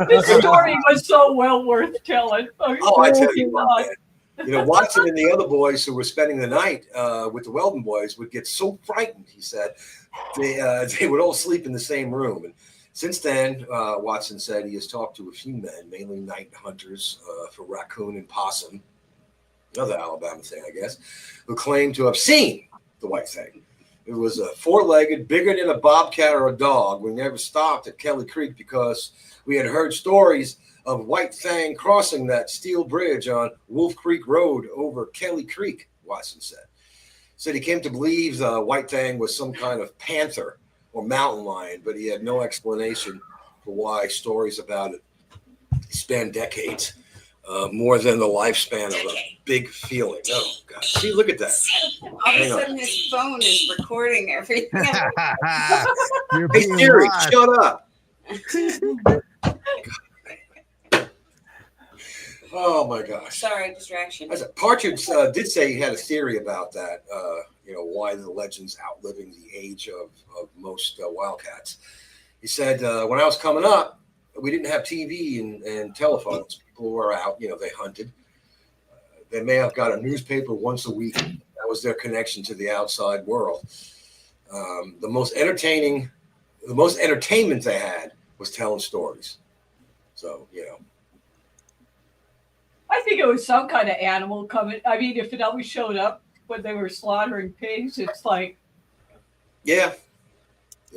This story was so well worth telling.
Oh, I tell you what, man. You know, Watson and the other boys who were spending the night with the Weldon boys would get so frightened, he said, they would all sleep in the same room. And since then, Watson said he has talked to a few men, mainly night hunters for raccoon and possum, another Alabama thing, I guess, who claim to have seen the White Thang. It was a four-legged, bigger than a bobcat or a dog. We never stopped at Kelly Creek because we had heard stories of White Thang crossing that steel bridge on Wolf Creek Road over Kelly Creek, Watson said. Said he came to believe the White Thang was some kind of panther or mountain lion, but he had no explanation for why stories about it span decades, more than the lifespan of a big feeling. Oh, God. See, look at that.
All of a sudden, his phone is recording everything.
Hey, Siri, shut up. Oh my gosh!
Sorry, distraction.
Partridge did say he had a theory about that. Why the legend's outliving the age of most wildcats. He said when I was coming up, we didn't have TV and telephones. People were out. They hunted. They may have got a newspaper once a week. That was their connection to the outside world. The most entertainment they had was telling stories. So
I think it was some kind of animal coming. I mean, if it always showed up when they were slaughtering pigs, it's like,
yeah.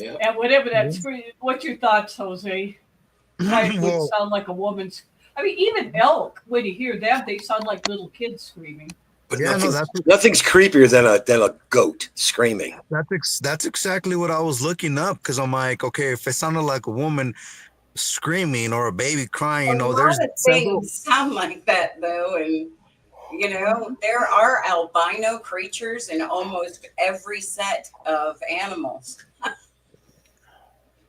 And whatever that scream. What's your thoughts, Jose? Why it would sound like a woman's. I mean, even elk. When you hear them, they sound like little kids screaming.
But nothing's creepier than a goat screaming.
That's exactly what I was looking up because I'm like, okay, if it sounded like a woman, screaming or a baby crying.
A
You know,
lot
there's
of things sound like that, though, and there are albino creatures in almost every set of animals.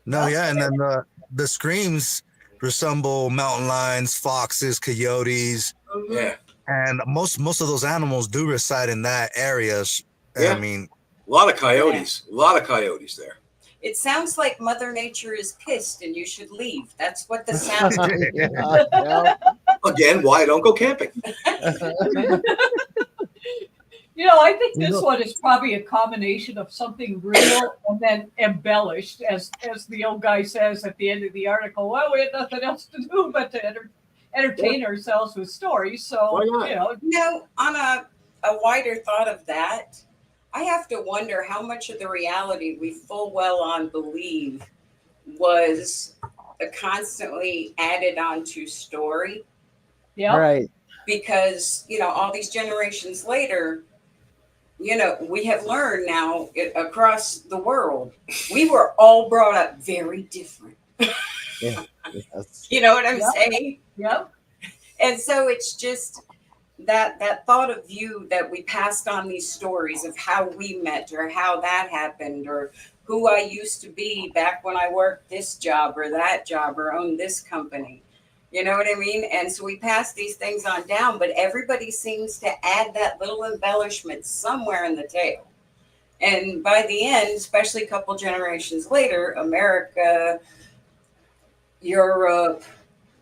no, yeah, and then the screams resemble mountain lions, foxes, coyotes,
Yeah.
and most of those animals do reside in that area.
Yeah.
I mean,
A lot of coyotes. A lot of coyotes there.
It sounds like Mother Nature is pissed and you should leave. That's what the sound is.
Yeah.
Again, why don't go camping?
I think this one is probably a combination of something real and then embellished, as the old guy says at the end of the article. Well, we had nothing else to do but to entertain ourselves with stories. So,
Why not?
On a wider thought of that, I have to wonder how much of the reality we full well on believe was constantly added onto story.
yeah.
Right.
Because, all these generations later, we have learned now across the world, we were all brought up very different.
Yeah. Yes.
You know what I'm saying?
Yep.
And so it's just that thought of you that we passed on these stories of how we met or how that happened or who I used to be back when I worked this job or that job or owned this company. You know what I mean? And so we pass these things on down, but everybody seems to add that little embellishment somewhere in the tale. And by the end, especially a couple generations later, America, Europe,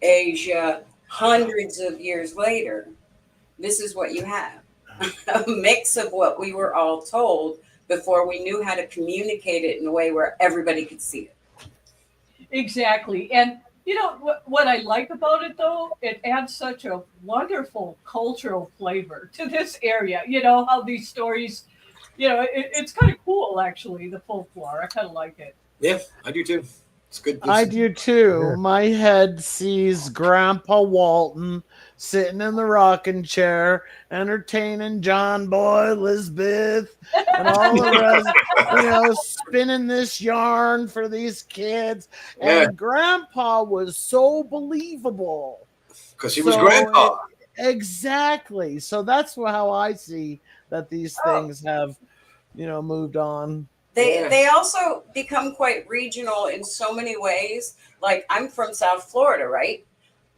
Asia, hundreds of years later, this is what you have. A mix of what we were all told before we knew how to communicate it in a way where everybody could see it.
Exactly. And what I like about it, though, it adds such a wonderful cultural flavor to this area. How these stories, it's kind of cool, actually, the folklore. I kind of like it.
Yeah, I do too. It's good.
I do too. My head sees Grandpa Walton sitting in the rocking chair, entertaining John Boy, Elizabeth, and all the rest, spinning this yarn for these kids.
Yeah.
And Grandpa was so believable.
Because he was Grandpa.
Exactly. So that's how I see that these things have, moved on.
They also become quite regional in so many ways. Like, I'm from South Florida, right?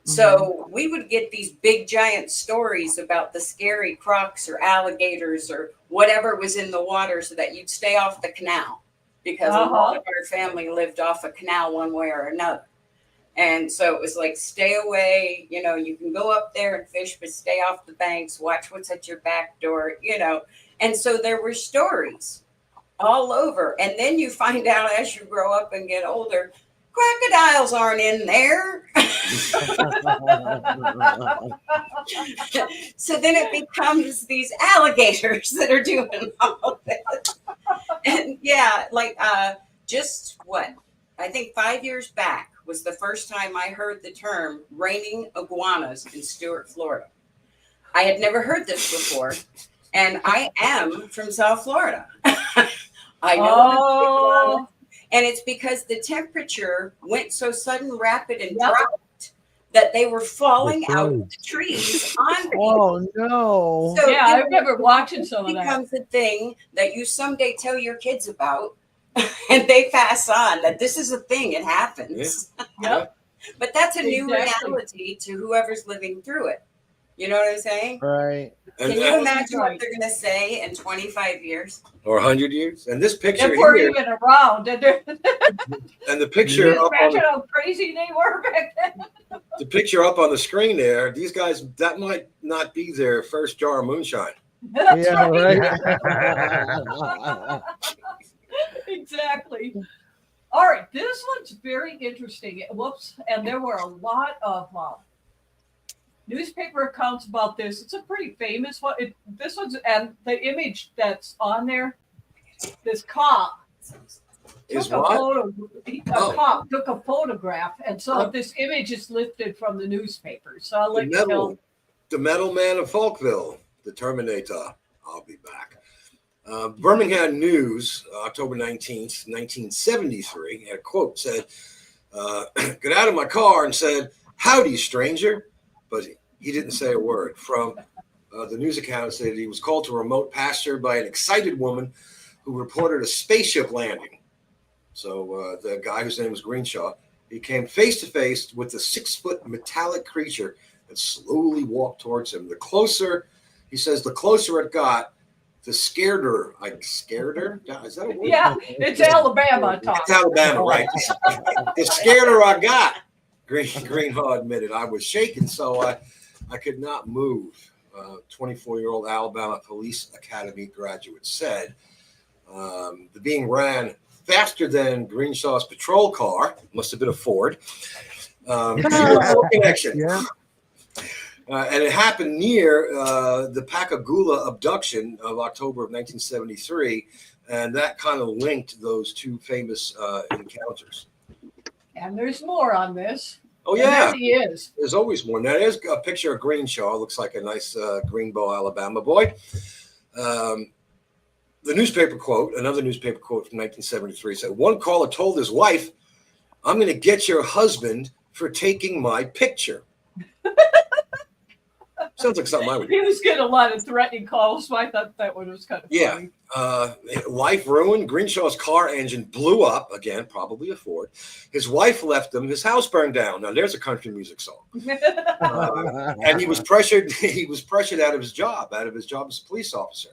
So we would get these big giant stories about the scary crocs or alligators or whatever was in the water so that you'd stay off the canal because a lot of our family lived off a canal one way or another. And so it was like, stay away, you can go up there and fish, but stay off the banks, watch what's at your back door, And so there were stories all over. And then you find out as you grow up and get older, crocodiles aren't in there. So then it becomes these alligators that are doing all this. And I think 5 years back was the first time I heard the term raining iguanas in Stuart, Florida. I had never heard this before. And I am from South Florida. I know. And it's because the temperature went so sudden, rapid, and dropped that they were falling out of the trees on people.
Oh, no.
So,
I remember watching some of that. It
becomes a thing that you someday tell your kids about, and they pass on that this is a thing. It happens.
Yep.
But that's a new reality to whoever's living through it. You know what I'm saying?
Right.
Can you imagine what they're going to say in 25 years?
Or 100 years? And this picture
if we're
here,
even around.
and the picture up
imagine
on
how crazy they were back then.
the picture up on the screen there, these guys, that might not be their first jar of moonshine.
That's
Yeah,
right. Exactly. All right, this one's very interesting. Whoops, and there were a lot of newspaper accounts about this. It's a pretty famous one. This one's, and the image that's on there, this cop cop took a photograph, and so this image is lifted from the newspaper. So I'll let you know.
The Metal Man of Falkville, the Terminator. I'll be back. Birmingham News, October 19th, 1973, had a quote said, got out of my car and said, "Howdy, stranger," but he didn't say a word. From the news account said he was called to a remote pasture by an excited woman who reported a spaceship landing. So the guy whose name was Greenshaw, he came face to face with the 6-foot metallic creature that slowly walked towards him. The closer it got, the scareder. Scared her? Is that a word?
Yeah, it's Alabama talk.
It's Alabama, right? The scareder I got. Greenhaw admitted, I was shaken, so I could not move. 24-year-old Alabama Police Academy graduate said the being ran faster than Greenshaw's patrol car. Must have been a Ford. No connection.
Yeah.
And it happened near the Pacagula abduction of October of 1973, and that kind of linked those two famous encounters.
And there's more on this.
Oh, yeah.
And there he is.
There's always more. Now, there's a picture of Greenshaw. Looks like a nice Greenbow, Alabama boy. The newspaper quote, another newspaper quote from 1973 said, one caller told his wife, "I'm going to get your husband for taking my picture." Sounds like something I would do.
He was getting a lot of threatening calls, so I thought that one was kind of funny.
Life ruined. Greenshaw's car engine blew up. Again, probably a Ford. His wife left him. His house burned down. Now, there's a country music song. And he was pressured. He was pressured out of his job as a police officer,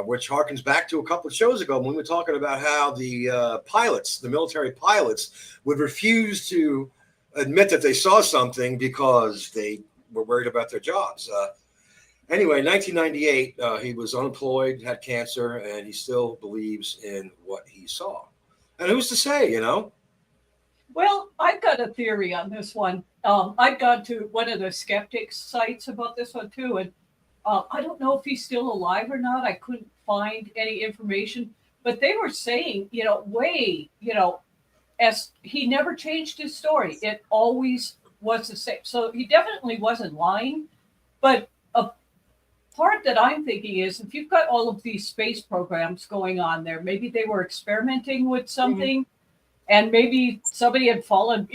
which harkens back to a couple of shows ago when we were talking about how the pilots, the military pilots, would refuse to admit that they saw something because they were worried about their jobs. Anyway, in 1998, he was unemployed, had cancer, and he still believes in what he saw. And who's to say, you know?
Well, I've got a theory on this one. I've gone to one of the skeptics sites about this one too, and I don't know if he's still alive or not. I couldn't find any information, but they were saying, as he never changed his story. It always was the same. So he definitely wasn't lying. But a part that I'm thinking is if you've got all of these space programs going on there, maybe they were experimenting with something, and maybe somebody had fallen,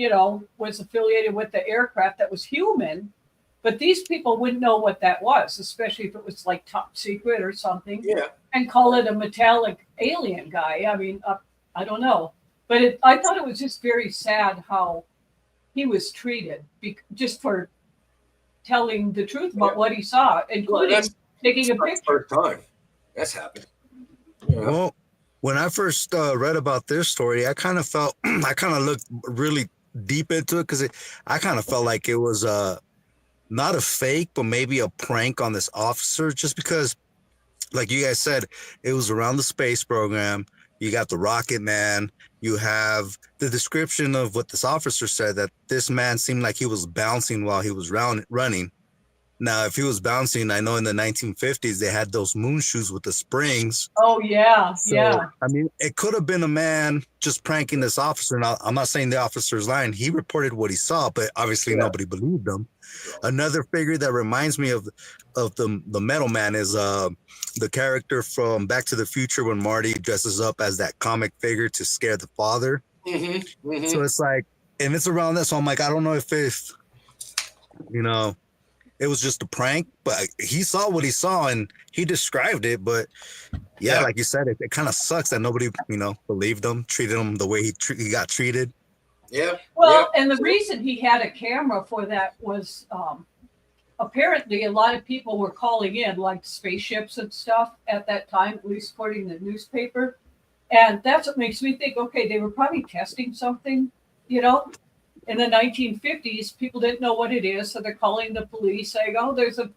was affiliated with the aircraft that was human. But these people wouldn't know what that was, especially if it was like top secret or something, and call it a metallic alien guy. I mean, I don't know. But I thought it was just very sad how he was treated just for telling the truth about what he saw, including taking a picture.
First time that's happened. Yeah.
Well, when I first read about this story, I kind of looked really deep into it because I kind of felt like it was not a fake, but maybe a prank on this officer, just because, like you guys said, it was around the space program. You got the Rocket Man. You have the description of what this officer said, that this man seemed like he was bouncing while he was running. Now, if he was bouncing, I know in the 1950s, they had those moon shoes with the springs.
Oh, yeah, yeah.
I mean, it could have been a man just pranking this officer. Now, I'm not saying the officer's lying. He reported what he saw, but obviously nobody believed him. Another figure that reminds me of the Metal Man is the character from Back to the Future when Marty dresses up as that comic figure to scare the father. So it's like, and it's around that. So I'm like, I don't know if it was just a prank, but he saw what he saw and he described it. But like you said, it kind of sucks that nobody, believed him, treated him the way he got treated.
Yeah.
Well, and the reason he had a camera for that was apparently a lot of people were calling in, like spaceships and stuff at that time, at least according to the newspaper. And that's what makes me think, okay, they were probably testing something, In the 1950s, people didn't know what it is, so they're calling the police saying, oh, there's a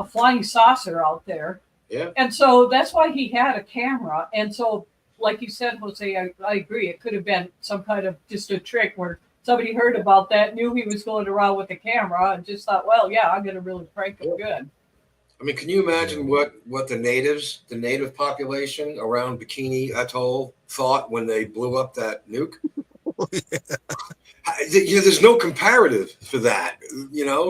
flying saucer out there.
Yeah.
And so that's why he had a camera. And so, like you said, Jose, I agree. It could have been some kind of just a trick where somebody heard about that, knew he was going around with the camera, and just thought, well, yeah, I'm going to really prank him good.
I mean, can you imagine what the native population around Bikini Atoll thought when they blew up that nuke? There's no comparative for that,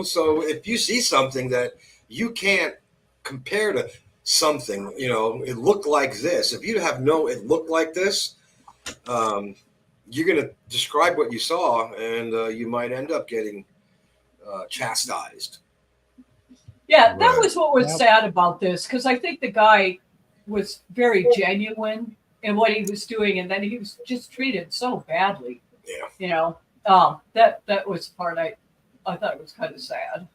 So if you see something that you can't compare to something, it looked like this. If you have it looked like this, you're going to describe what you saw, and you might end up getting chastised.
Yeah, that
Right.
was what was
Yep.
sad about this, because I think the guy was very genuine in what he was doing, and then he was just treated so badly.
Yeah.
You know, that was the part I thought it was kind of sad.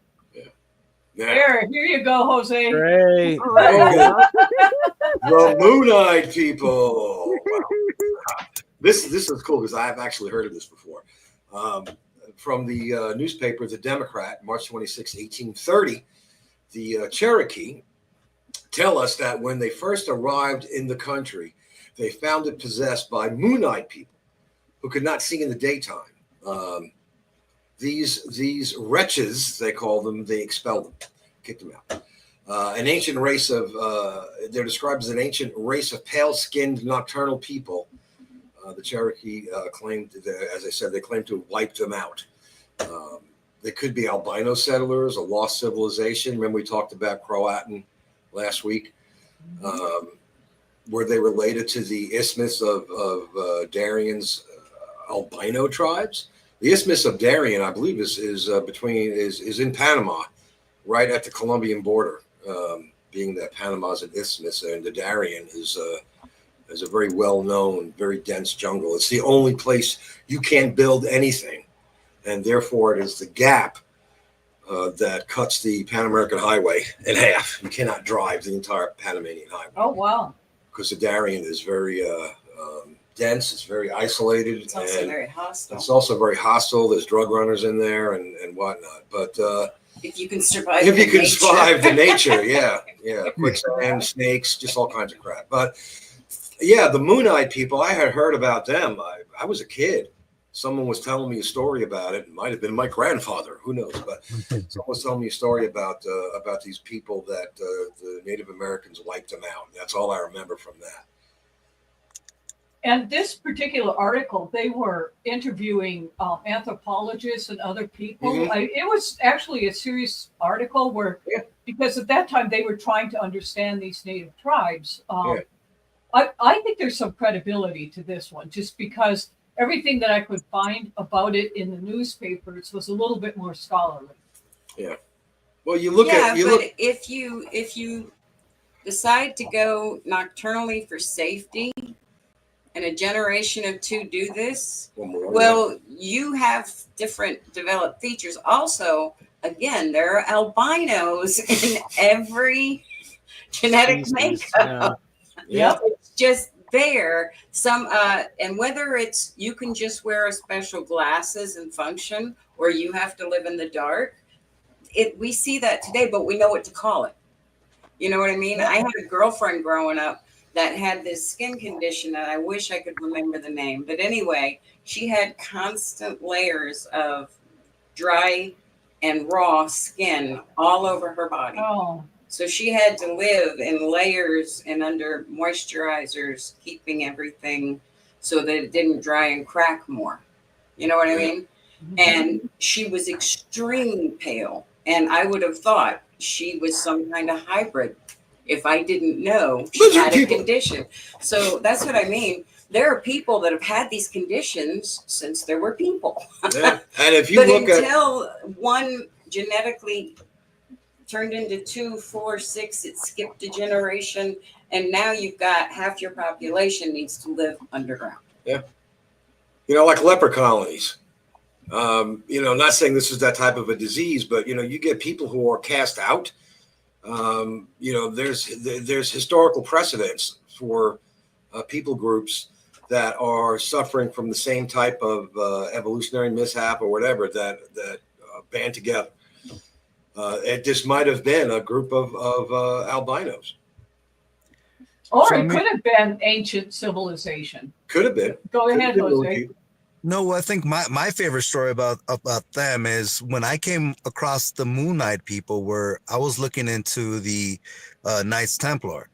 Yeah.
Here you go, Jose.
Great.
The Moon-eyed people. Wow. This is cool because I've actually heard of this before. From the newspaper, The Democrat, March 26, 1830, the Cherokee tell us that when they first arrived in the country, they found it possessed by moon-eyed people who could not see in the daytime. These wretches, they call them, they expelled them, kicked them out. An ancient race of, they're described as an ancient race of pale-skinned nocturnal people. The Cherokee claimed, as I said, they claimed to have wiped them out. They could be albino settlers, a lost civilization. Remember we talked about Croatan last week? Were they related to the Isthmus of Darien's albino tribes? The Isthmus of Darien, I believe, is in Panama, right at the Colombian border. Being that Panama is an isthmus, and the Darien is a very well-known, very dense jungle. It's the only place you can't build anything, and therefore it is the gap that cuts the Pan American Highway in half. You cannot drive the entire Panamanian Highway.
Oh, wow.
Because the Darien is very dense. It's very isolated.
It's also very hostile.
It's also very hostile. There's drug runners in there and whatnot. But
if you can survive,
survive the nature, yeah, quicksand, snakes, just all kinds of crap. But yeah, the Moon-eyed people, I had heard about them. I was a kid. Someone was telling me a story about it. It might have been my grandfather. Who knows? But someone was telling me a story about these people that the Native Americans wiped them out. That's all I remember from that.
And this particular article, they were interviewing anthropologists and other people.
Mm-hmm.
It was actually a serious article where, because at that time they were trying to understand these native tribes. I think there's some credibility to this one, just because everything that I could find about it in the newspapers was a little bit more scholarly.
Yeah. Well,
if you decide to go nocturnally for safety, and a generation of two do this, well, you have different developed features. Also, again, there are albinos in every genetic makeup.
Yeah.
It's just there. Some and whether it's you can just wear a special glasses and function, or you have to live in the dark. We see that today, but we know what to call it. You know what I mean? I had a girlfriend growing up that had this skin condition, and I wish I could remember the name. But anyway, she had constant layers of dry and raw skin all over her body.
Oh.
So she had to live in layers and under moisturizers, keeping everything so that it didn't dry and crack more. You know what I mean? Mm-hmm. And she was extremely pale. And I would have thought she was some kind of hybrid if I didn't know she had a condition. So that's what I mean. There are people that have had these conditions since there were people.
Yeah. And if you look
until one genetically turned into 2, 4, 6, it skipped a generation, and now you've got half your population needs to live underground.
Yeah. Like leper colonies. Not saying this is that type of a disease, but you get people who are cast out. There's historical precedents for people groups that are suffering from the same type of evolutionary mishap or whatever that band together. This might have been a group of albinos.
Or it could have been ancient civilization.
Could have been.
Go ahead, Jose.
No, I think my favorite story about them is when I came across the Moon-eyed people, where I was looking into the Knights Templar,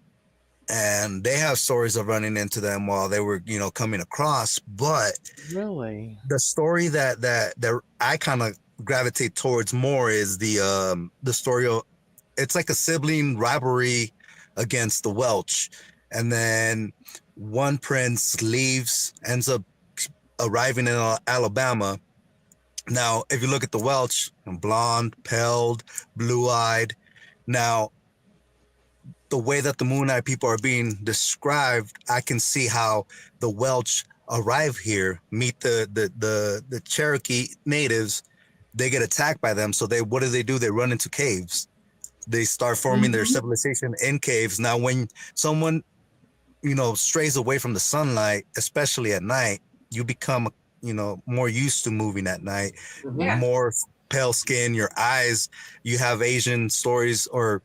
and they have stories of running into them while they were, coming across. But
really,
the story that I kind of gravitate towards more is the story of, it's like a sibling rivalry against the Welsh, and then one prince leaves, ends up arriving in Alabama. Now, if you look at the Welsh, blonde, pale, blue-eyed. Now, the way that the Moon Eye people are being described, I can see how the Welsh arrive here, meet the Cherokee natives. They get attacked by them. So what do? They run into caves. They start forming their civilization in caves. Now, when someone, strays away from the sunlight, especially at night, you become, more used to moving at night, more pale skin, your eyes. You have Asian stories or,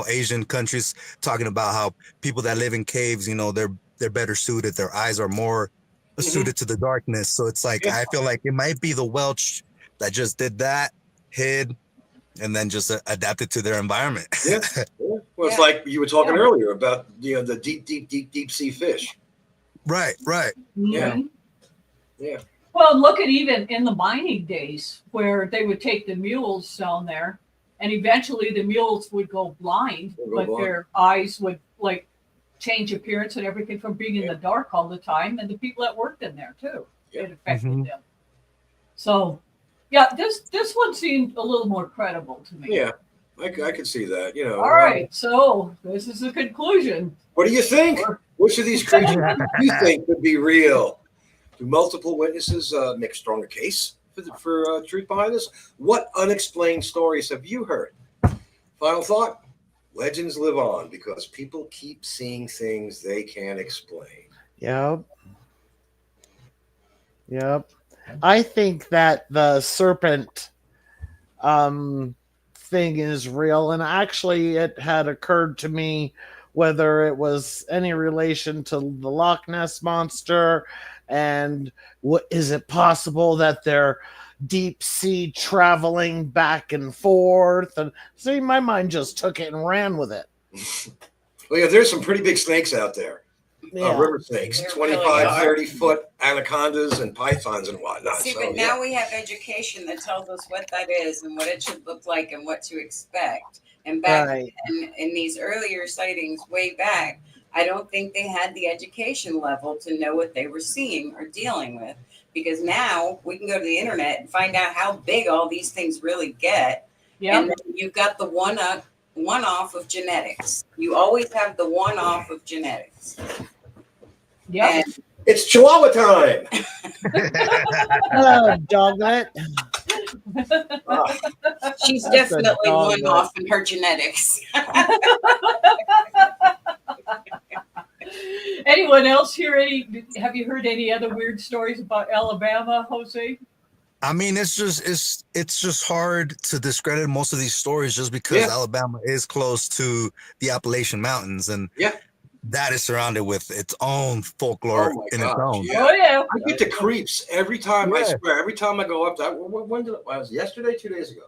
Asian countries talking about how people that live in caves, they're better suited. Their eyes are more suited to the darkness. So it's like, I feel like it might be the Welsh that just did that, hid, and then just adapted to their environment.
Well, it's like you were talking earlier about the deep sea fish.
Right.
Yeah. Well, look at even in the mining days where they would take the mules down there, and eventually the mules would go blind, but their eyes would like change appearance and everything from being in the dark all the time, and the people that worked in there too, it affected them. So, this one seemed a little more credible to me.
Yeah, I could see that.
All right, so this is the conclusion.
What do you think? Which of these creatures do you think could be real? Do multiple witnesses make a stronger case for truth behind this? What unexplained stories have you heard? Final thought: legends live on because people keep seeing things they can't explain.
Yep. I think that the serpent thing is real, and actually it had occurred to me whether it was any relation to the Loch Ness monster, and what is it possible that they're deep sea traveling back and forth? And see, my mind just took it and ran with it.
Well, yeah, there's some pretty big snakes out there. River snakes, 25, 30-foot anacondas and pythons and whatnot.
See, but now we have education that tells us what that is and what it should look like and what to expect. And back in these earlier sightings way back, I don't think they had the education level to know what they were seeing or dealing with. Because now we can go to the internet and find out how big all these things really get. Yeah. And then you've got the one-off of genetics. You always have the one-off of genetics.
Yeah.
It's Chihuahua time.
Hello, doglet.
She's definitely one off in her genetics.
Anyone else hear have you heard any other weird stories about Alabama, Jose?
I mean, it's just hard to discredit most of these stories just because Alabama is close to the Appalachian Mountains, and that is surrounded with its own folklore its own.
Yeah. Oh yeah,
I get the creeps every time. I swear, every time I go up. When did it was yesterday? 2 days ago.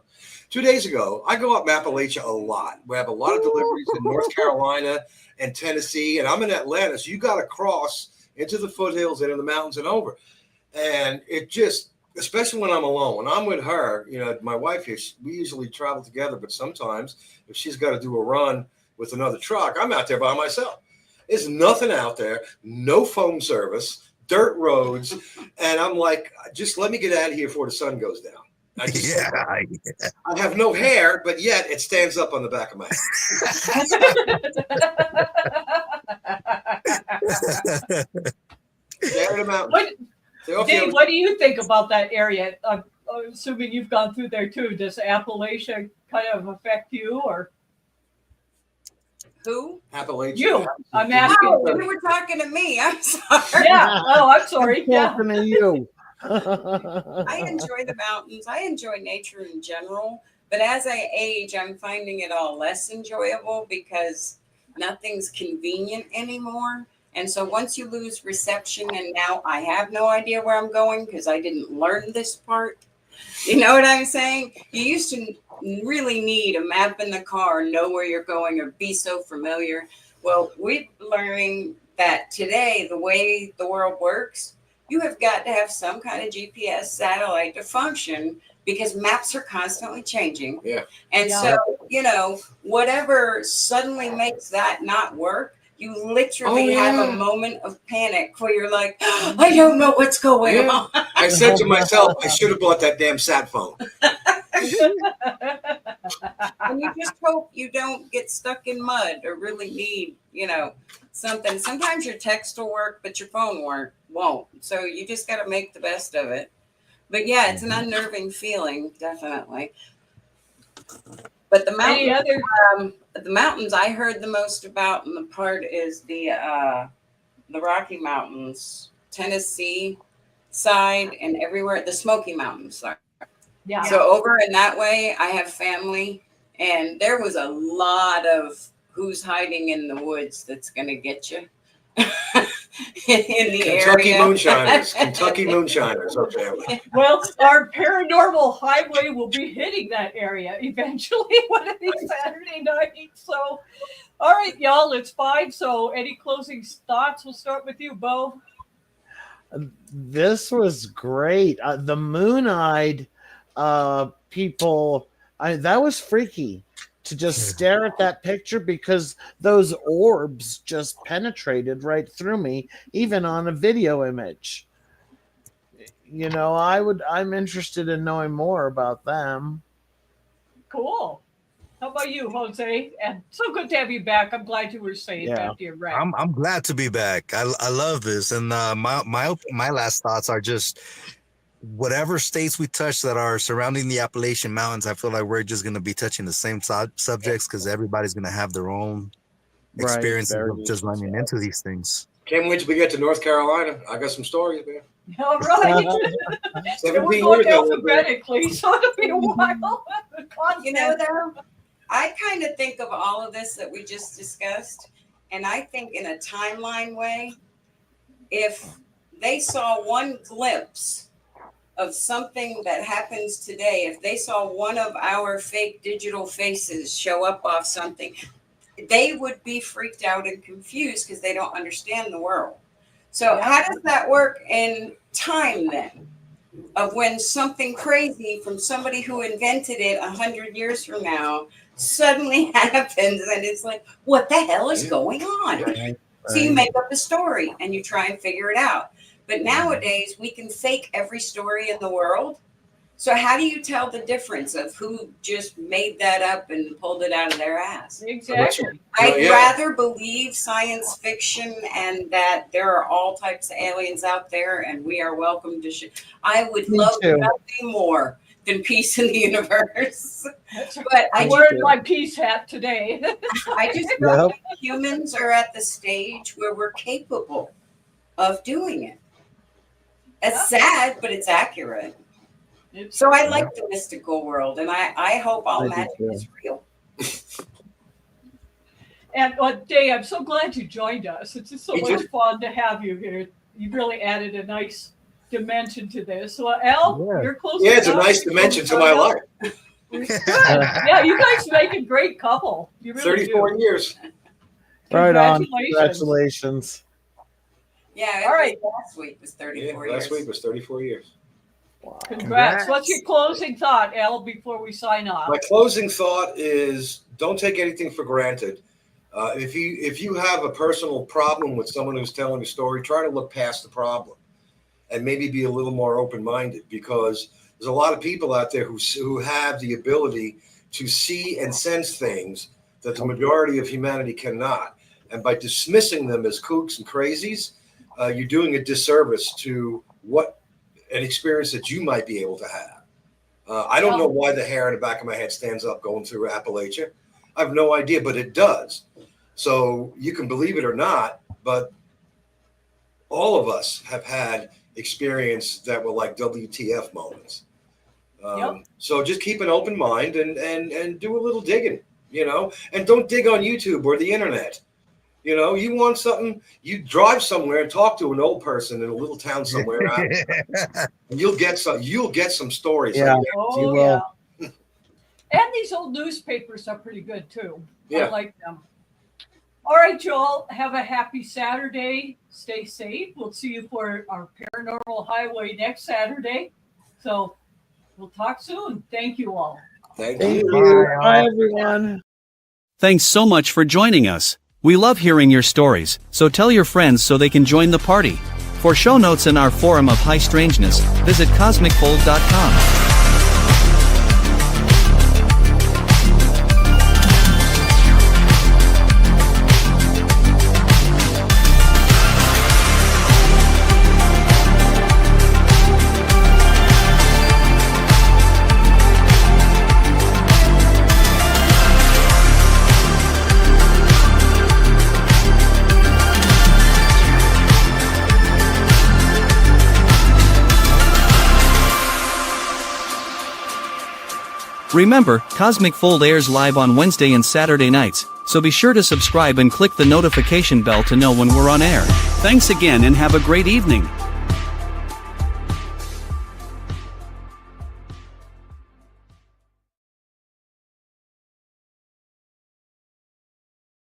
2 days ago, I go up Appalachia a lot. We have a lot of deliveries in North Carolina and Tennessee, and I'm in Atlanta. So you got to cross into the foothills and in the mountains and over, and it just. Especially when I'm alone. When I'm with her, my wife here, we usually travel together, but sometimes if she's got to do a run with another truck, I'm out there by myself. There's nothing out there, no phone service, dirt roads, and I'm like, just let me get out of here before the sun goes down. I have no hair, but yet it stands up on the back of my head. Down the mountain.
Dave, what do you think about that area? I'm assuming you've gone through there too. Does Appalachia kind of affect you, or
who?
Appalachia.
You. I'm asking.
Oh, you were talking to me. I'm sorry.
Yeah. Oh, I'm sorry.
Talking to you.
I enjoy the mountains. I enjoy nature in general, but as I age, I'm finding it all less enjoyable because nothing's convenient anymore. And so once you lose reception, and now I have no idea where I'm going because I didn't learn this part. You know what I'm saying? You used to really need a map in the car, know where you're going, or be so familiar. Well, we're learning that today, the way the world works, you have got to have some kind of GPS satellite to function because maps are constantly changing.
Yeah.
And so, whatever suddenly makes that not work, you literally have a moment of panic where you're like, I don't know what's going on.
I said to myself, I should have bought that damn sat phone.
And you just hope you don't get stuck in mud or really need, something. Sometimes your text will work, but your phone won't. So you just got to make the best of it. But yeah, it's an unnerving feeling, definitely. But the mountains I heard the most about in the part is the Rocky Mountains, Tennessee side, and everywhere, the Smoky Mountains. Sorry.
Yeah.
So over in that way, I have family, and there was a lot of who's hiding in the woods that's going to get you in the
Kentucky
area.
Kentucky moonshiners, our family.
Well, our paranormal highway will be hitting that area eventually one of these Saturday nights. So, all right, y'all, it's 5. So, any closing thoughts? We'll start with you, Bo.
This was great. The moon-eyed people, that was freaky to just stare at that picture, because those orbs just penetrated right through me, even on a video image. I'm interested in knowing more about them.
Cool. How about you, Jose? And so good to have you back. I'm glad you were safe after your wreck.
I'm glad to be back. I love this, and my last thoughts are just, whatever states we touch that are surrounding the Appalachian Mountains, I feel like we're just going to be touching the same subjects, because everybody's going to have their own experiences of just running into these things.
Can't wait till we get to North Carolina. I got some stories, man.
All right.
17
we're
years
going
ago,
alphabetically, so it'll be a while.
Though, I kind of think of all of this that we just discussed, and I think in a timeline way, if they saw one glimpse of something that happens today, if they saw one of our fake digital faces show up off something, they would be freaked out and confused because they don't understand the world. So how does that work in time then? Of when something crazy from somebody who invented it 100 years from now suddenly happens, and it's like, what the hell is going on?
Right.
So you make up a story and you try and figure it out. But nowadays we can fake every story in the world. So how do you tell the difference of who just made that up and pulled it out of their ass?
Exactly.
I'd rather believe science fiction and that there are all types of aliens out there and we are welcome to I would love nothing more than peace in the universe. But
I'm wearing my peace hat today.
I just feel like humans are at the stage where we're capable of doing it. It's sad, but it's accurate. So I like the mystical world, and I hope all magic is real.
And Dave, I'm so glad you joined us. It's just so much fun to have you here. You really added a nice dimension to this. So Al, you're close.
Yeah, it's a nice dimension to my life.
Yeah, you guys make a great couple. You really
34 years.
Right on. Congratulations.
Yeah,
all right.
Last week was 34 years.
Last week was 34 years.
Wow.
Congrats. What's your closing thought, Al, before we sign off?
My closing thought is, don't take anything for granted. If you have a personal problem with someone who's telling a story, try to look past the problem and maybe be a little more open-minded, because there's a lot of people out there who have the ability to see and sense things that the majority of humanity cannot. And by dismissing them as kooks and crazies, you're doing a disservice to an experience that you might be able to have. I don't know why the hair in the back of my head stands up going through Appalachia. I have no idea, but it does. So you can believe it or not, but all of us have had experience that were like WTF moments. So just keep an open mind and do a little digging, and don't dig on YouTube or the internet. You want something, you drive somewhere and talk to an old person in a little town somewhere, and you'll get some stories.
Yeah,
you will. And these old newspapers are pretty good too. I like them. All right, y'all, have a happy Saturday. Stay safe. We'll see you for our Paranormal Highway next Saturday. So we'll talk soon. Thank you all.
Thank you.
Bye, everyone.
Thanks so much for joining us. We love hearing your stories, so tell your friends so they can join the party. For show notes and our forum of high strangeness, visit cosmicfold.com. Remember, Cosmic Fold airs live on Wednesday and Saturday nights, so be sure to subscribe and click the notification bell to know when we're on air. Thanks again and have a great evening.